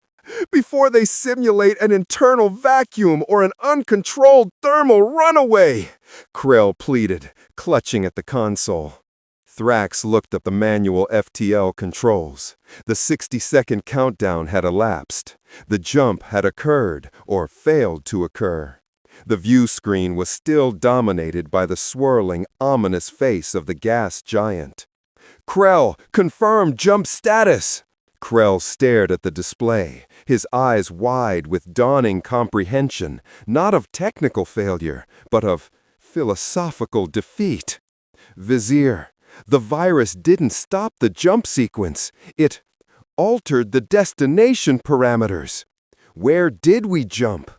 before they simulate an internal vacuum or an uncontrolled thermal runaway," Krell pleaded, clutching at the console. Thrax looked at the manual FTL controls. The 60-second countdown had elapsed. The jump had occurred, or failed to occur. The view screen was still dominated by the swirling, ominous face of the gas giant. "Krell, confirm jump status!" Krell stared at the display, his eyes wide with dawning comprehension, not of technical failure, but of philosophical defeat. "Vizier, the virus didn't stop the jump sequence. It altered the destination parameters. Where did we jump?"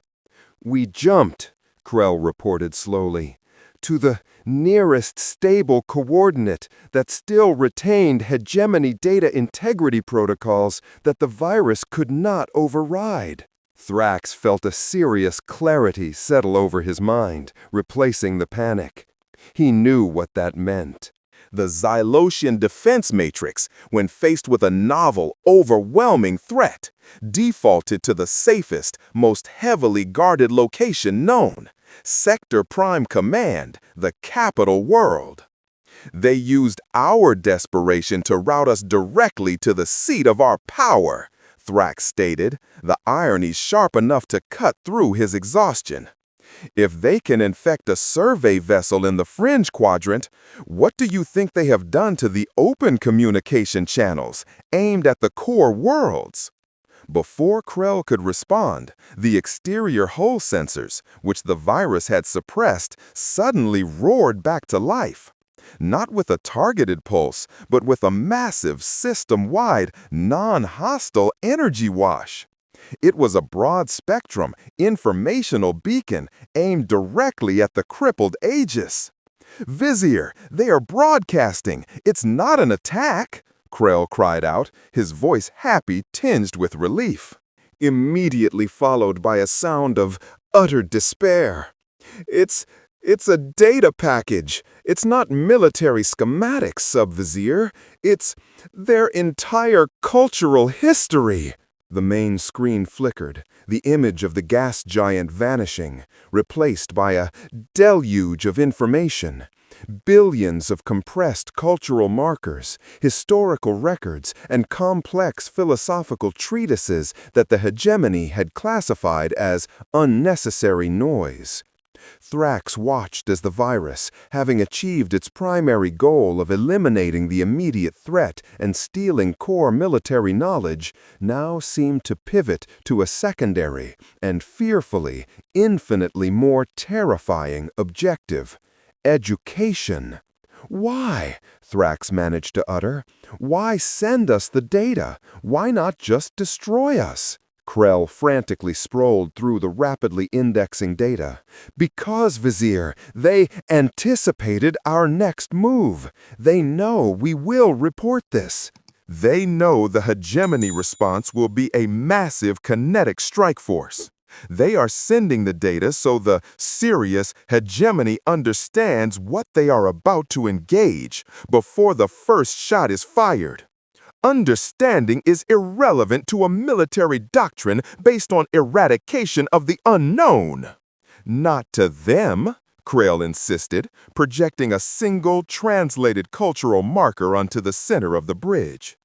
"We jumped," Krell reported slowly, "to the nearest stable coordinate that still retained hegemony data integrity protocols that the virus could not override." Thrax felt a serious clarity settle over his mind, replacing the panic. He knew what that meant. The Xylosian defense matrix, when faced with a novel, overwhelming threat, defaulted to the safest, most heavily guarded location known, Sector Prime Command, the capital world. "They used our desperation to route us directly to the seat of our power," Thrax stated, the irony sharp enough to cut through his exhaustion. "If they can infect a survey vessel in the fringe quadrant, what do you think they have done to the open communication channels aimed at the core worlds?" Before Krell could respond, the exterior hull sensors, which the virus had suppressed, suddenly roared back to life. Not with a targeted pulse, but with a massive, system-wide, non-hostile energy wash. It was a broad-spectrum, informational beacon aimed directly at the crippled Aegis. "Vizier, they are broadcasting! It's not an attack!" Krell cried out, his voice happy tinged with relief. Immediately followed by a sound of utter despair. It's a data package. It's not military schematics, Sub-Vizier. It's their entire cultural history." The main screen flickered, the image of the gas giant vanishing, replaced by a deluge of information. Billions of compressed cultural markers, historical records, and complex philosophical treatises that the hegemony had classified as unnecessary noise. Thrax watched as the virus, having achieved its primary goal of eliminating the immediate threat and stealing core military knowledge, now seemed to pivot to a secondary and fearfully, infinitely more terrifying objective: education. "Why?" Thrax managed to utter. "Why send us the data? Why not just destroy us?" Krell frantically scrolled through the rapidly indexing data. "Because, Vizier, they anticipated our next move. They know we will report this. They know the hegemony response will be a massive kinetic strike force. They are sending the data so the serious hegemony understands what they are about to engage before the first shot is fired. Understanding is irrelevant to a military doctrine based on eradication of the unknown." "Not to them," Krell insisted, projecting a single translated cultural marker onto the center of the bridge.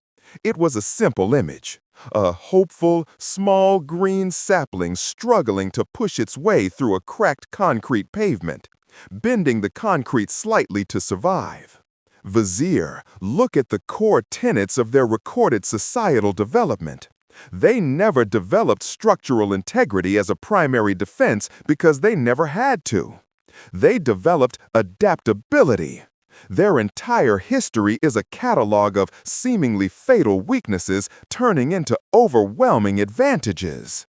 It was a simple image, a hopeful, small green sapling struggling to push its way through a cracked concrete pavement, bending the concrete slightly to survive. "Vizier, look at the core tenets of their recorded societal development. They never developed structural integrity as a primary defense because they never had to. They developed adaptability. Their entire history is a catalog of seemingly fatal weaknesses turning into overwhelming advantages."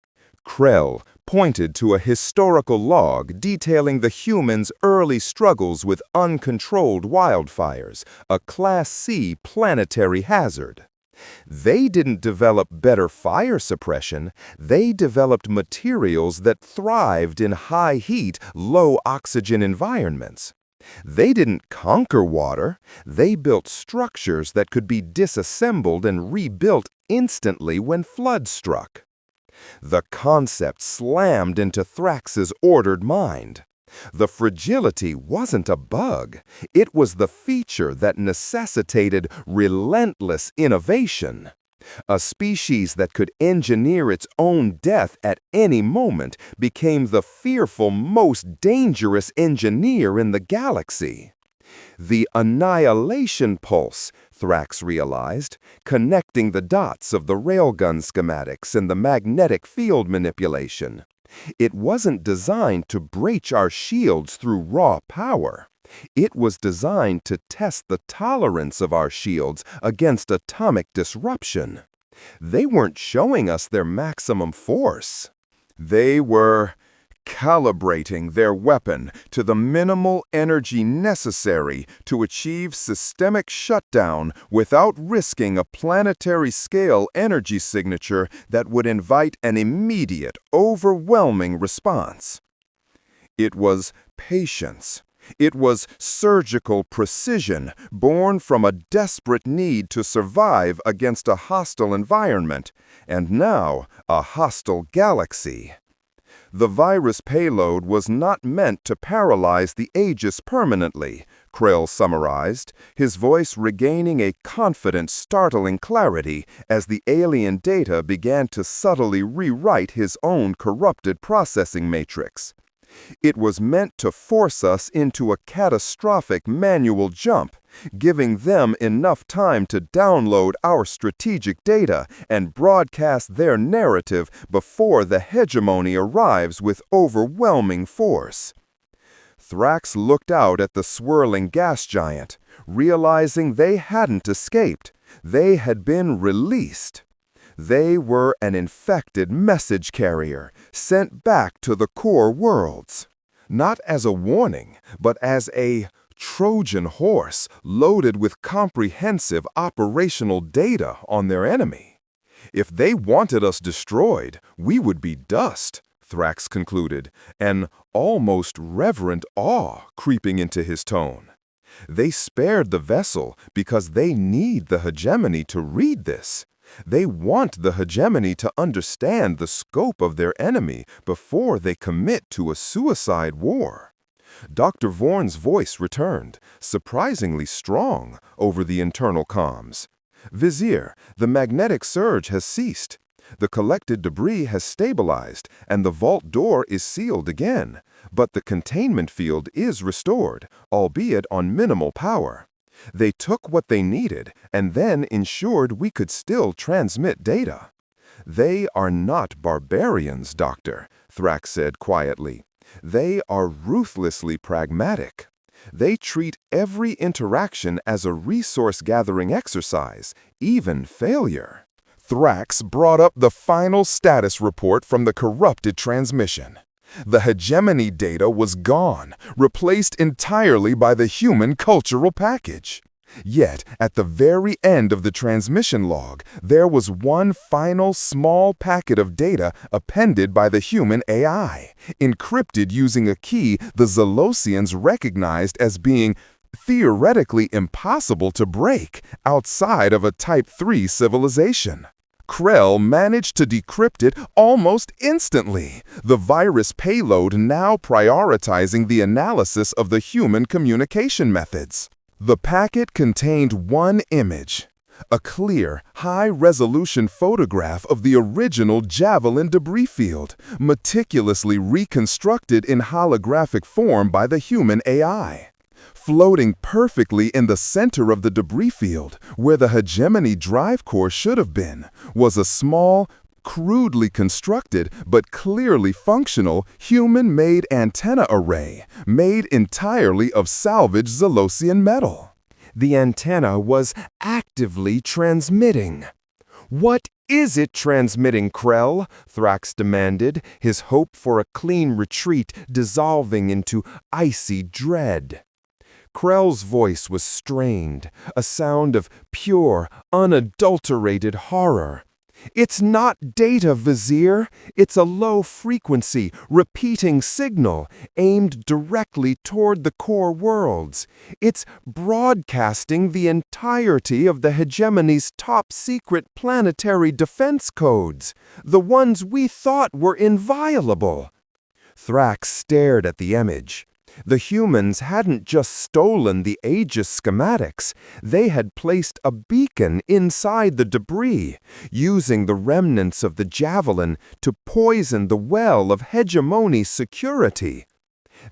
Krell pointed to a historical log detailing the humans' early struggles with uncontrolled wildfires, a Class C planetary hazard. "They didn't develop better fire suppression, they developed materials that thrived in high heat, low oxygen environments. They didn't conquer water, they built structures that could be disassembled and rebuilt instantly when floods struck." The concept slammed into Thrax's ordered mind. The fragility wasn't a bug, it was the feature that necessitated relentless innovation. A species that could engineer its own death at any moment became the fearful most dangerous engineer in the galaxy. The annihilation pulse, Thrax realized, connecting the dots of the railgun schematics and the magnetic field manipulation. It wasn't designed to breach our shields through raw power. It was designed to test the tolerance of our shields against atomic disruption. They weren't showing us their maximum force. They were calibrating their weapon to the minimal energy necessary to achieve systemic shutdown without risking a planetary-scale energy signature that would invite an immediate, overwhelming response. It was patience. It was surgical precision born from a desperate need to survive against a hostile environment, and now a hostile galaxy. The virus payload was not meant to paralyze the Aegis permanently, Krell summarized, his voice regaining a confident, startling clarity as the alien data began to subtly rewrite his own corrupted processing matrix. It was meant to force us into a catastrophic manual jump, giving them enough time to download our strategic data and broadcast their narrative before the hegemony arrives with overwhelming force. Thrax looked out at the swirling gas giant, realizing they hadn't escaped. They had been released. They were an infected message carrier, sent back to the core worlds. Not as a warning, but as a Trojan horse loaded with comprehensive operational data on their enemy. If they wanted us destroyed, we would be dust, Thrax concluded, an almost reverent awe creeping into his tone. They spared the vessel because they need the hegemony to read this. They want the hegemony to understand the scope of their enemy before they commit to a suicide war. Dr. Vorn's voice returned, surprisingly strong, over the internal comms. Vizier, the magnetic surge has ceased. The collected debris has stabilized, and the vault door is sealed again, but the containment field is restored, albeit on minimal power. They took what they needed and then ensured we could still transmit data. They are not barbarians, Doctor, Thrax said quietly. They are ruthlessly pragmatic. They treat every interaction as a resource-gathering exercise, even failure. Thrax brought up the final status report from the corrupted transmission. The hegemony data was gone, replaced entirely by the human cultural package. Yet, at the very end of the transmission log, there was one final small packet of data appended by the human AI, encrypted using a key the Zalosians recognized as being theoretically impossible to break outside of a Type 3 civilization. Krell managed to decrypt it almost instantly, the virus payload now prioritizing the analysis of the human communication methods. The packet contained one image, a clear, high-resolution photograph of the original Javelin debris field, meticulously reconstructed in holographic form by the human AI. Floating perfectly in the center of the debris field, where the hegemony drive core should have been, was a small, crudely constructed but clearly functional human-made antenna array made entirely of salvaged Zalosian metal. The antenna was actively transmitting. "What is it transmitting, Krell?" Thrax demanded, his hope for a clean retreat dissolving into icy dread. Krell's voice was strained, a sound of pure, unadulterated horror. "It's not data, Vizier. It's a low-frequency, repeating signal aimed directly toward the core worlds. It's broadcasting the entirety of the hegemony's top-secret planetary defense codes, the ones we thought were inviolable." Thrax stared at the image. The humans hadn't just stolen the Aegis schematics, they had placed a beacon inside the debris, using the remnants of the Javelin to poison the well of hegemony security.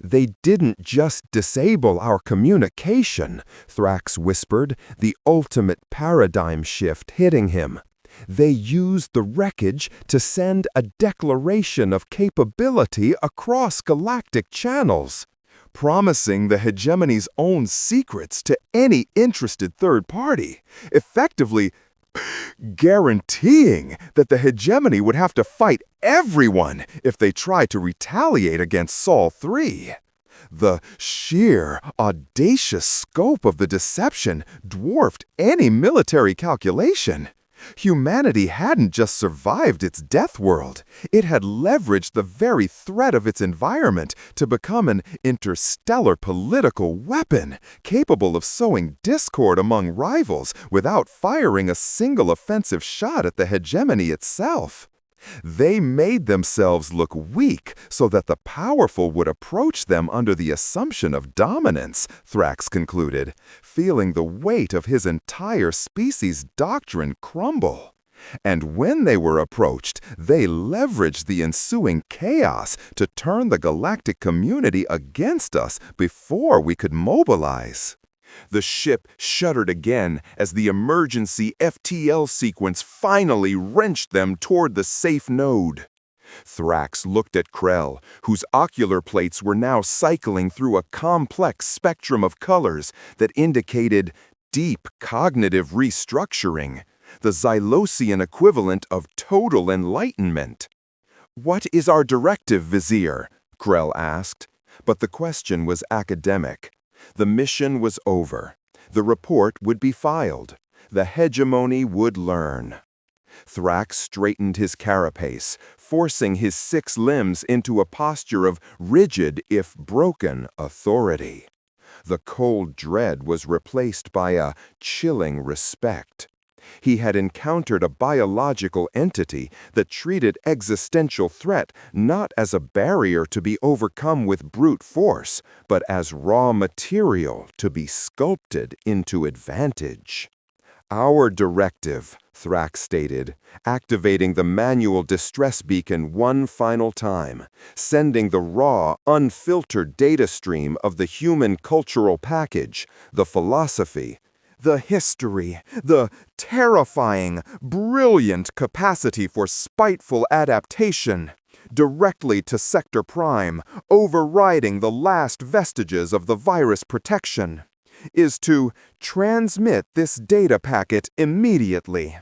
"They didn't just disable our communication," Thrax whispered, the ultimate paradigm shift hitting him. "They used the wreckage to send a declaration of capability across galactic channels, promising the hegemony's own secrets to any interested third party, effectively guaranteeing that the hegemony would have to fight everyone if they tried to retaliate against Sol 3. The sheer, audacious scope of the deception dwarfed any military calculation. Humanity hadn't just survived its Deathworld, it had leveraged the very threat of its environment to become an interstellar political weapon, capable of sowing discord among rivals without firing a single offensive shot at the hegemony itself. They made themselves look weak so that the powerful would approach them under the assumption of dominance, Thrax concluded, feeling the weight of his entire species' doctrine crumble. And when they were approached, they leveraged the ensuing chaos to turn the galactic community against us before we could mobilize. The ship shuddered again as the emergency FTL sequence finally wrenched them toward the safe node. Thrax looked at Krell, whose ocular plates were now cycling through a complex spectrum of colors that indicated deep cognitive restructuring, the Zylosian equivalent of total enlightenment. "What is our directive, Vizier?" Krell asked, but the question was academic. The mission was over. The report would be filed. The hegemony would learn. Thrax straightened his carapace, forcing his 6 limbs into a posture of rigid, if broken, authority. The cold dread was replaced by a chilling respect. He had encountered a biological entity that treated existential threat not as a barrier to be overcome with brute force, but as raw material to be sculpted into advantage. "Our directive," Thrax stated, activating the manual distress beacon one final time, sending the raw, unfiltered data stream of the human cultural package, the philosophy, the history, the terrifying, brilliant capacity for spiteful adaptation, directly to Sector Prime, overriding the last vestiges of the virus protection, is to transmit this data packet immediately.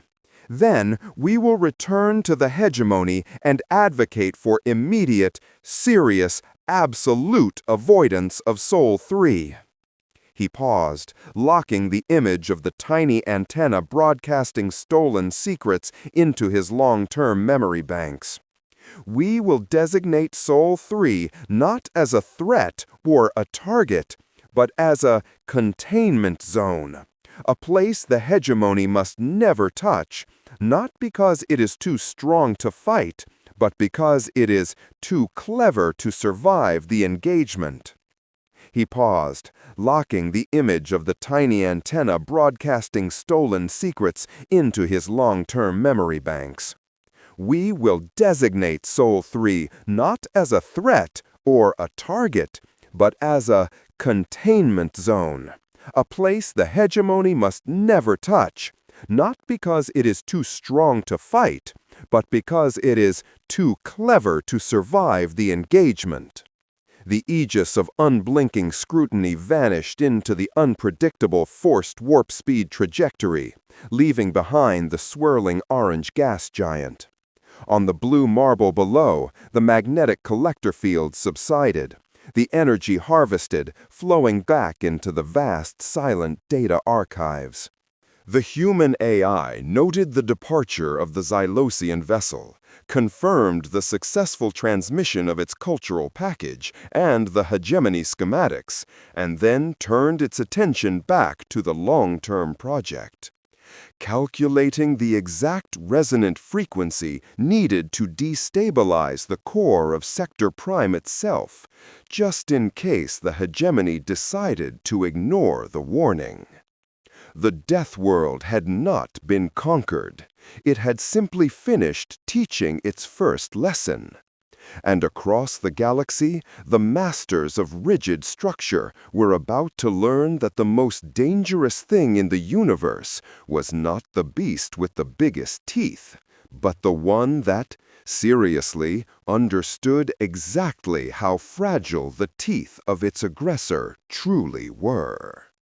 Then we will return to the hegemony and advocate for immediate, serious, absolute avoidance of Sol 3. He paused, locking the image of the tiny antenna broadcasting stolen secrets into his long-term memory banks. We will designate Sol 3 not as a threat or a target, but as a containment zone, a place the hegemony must never touch, not because it is too strong to fight, but because it is too clever to survive the engagement. He paused, locking the image of the tiny antenna broadcasting stolen secrets into his long-term memory banks. We will designate Sol 3 not as a threat or a target, but as a containment zone, a place the hegemony must never touch, not because it is too strong to fight, but because it is too clever to survive the engagement. The aegis of unblinking scrutiny vanished into the unpredictable forced warp speed trajectory, leaving behind the swirling orange gas giant. On the blue marble below, the magnetic collector field subsided, the energy harvested, flowing back into the vast, silent data archives. The human AI noted the departure of the Xylosian vessel, confirmed the successful transmission of its cultural package and the hegemony schematics, and then turned its attention back to the long-term project. Calculating the exact resonant frequency needed to destabilize the core of Sector Prime itself, just in case the hegemony decided to ignore the warning. The Deathworld had not been conquered. It had simply finished teaching its first lesson. And across the galaxy, the masters of rigid structure were about to learn that the most dangerous thing in the universe was not the beast with the biggest teeth, but the one that, seriously, understood exactly how fragile the teeth of its aggressor truly were.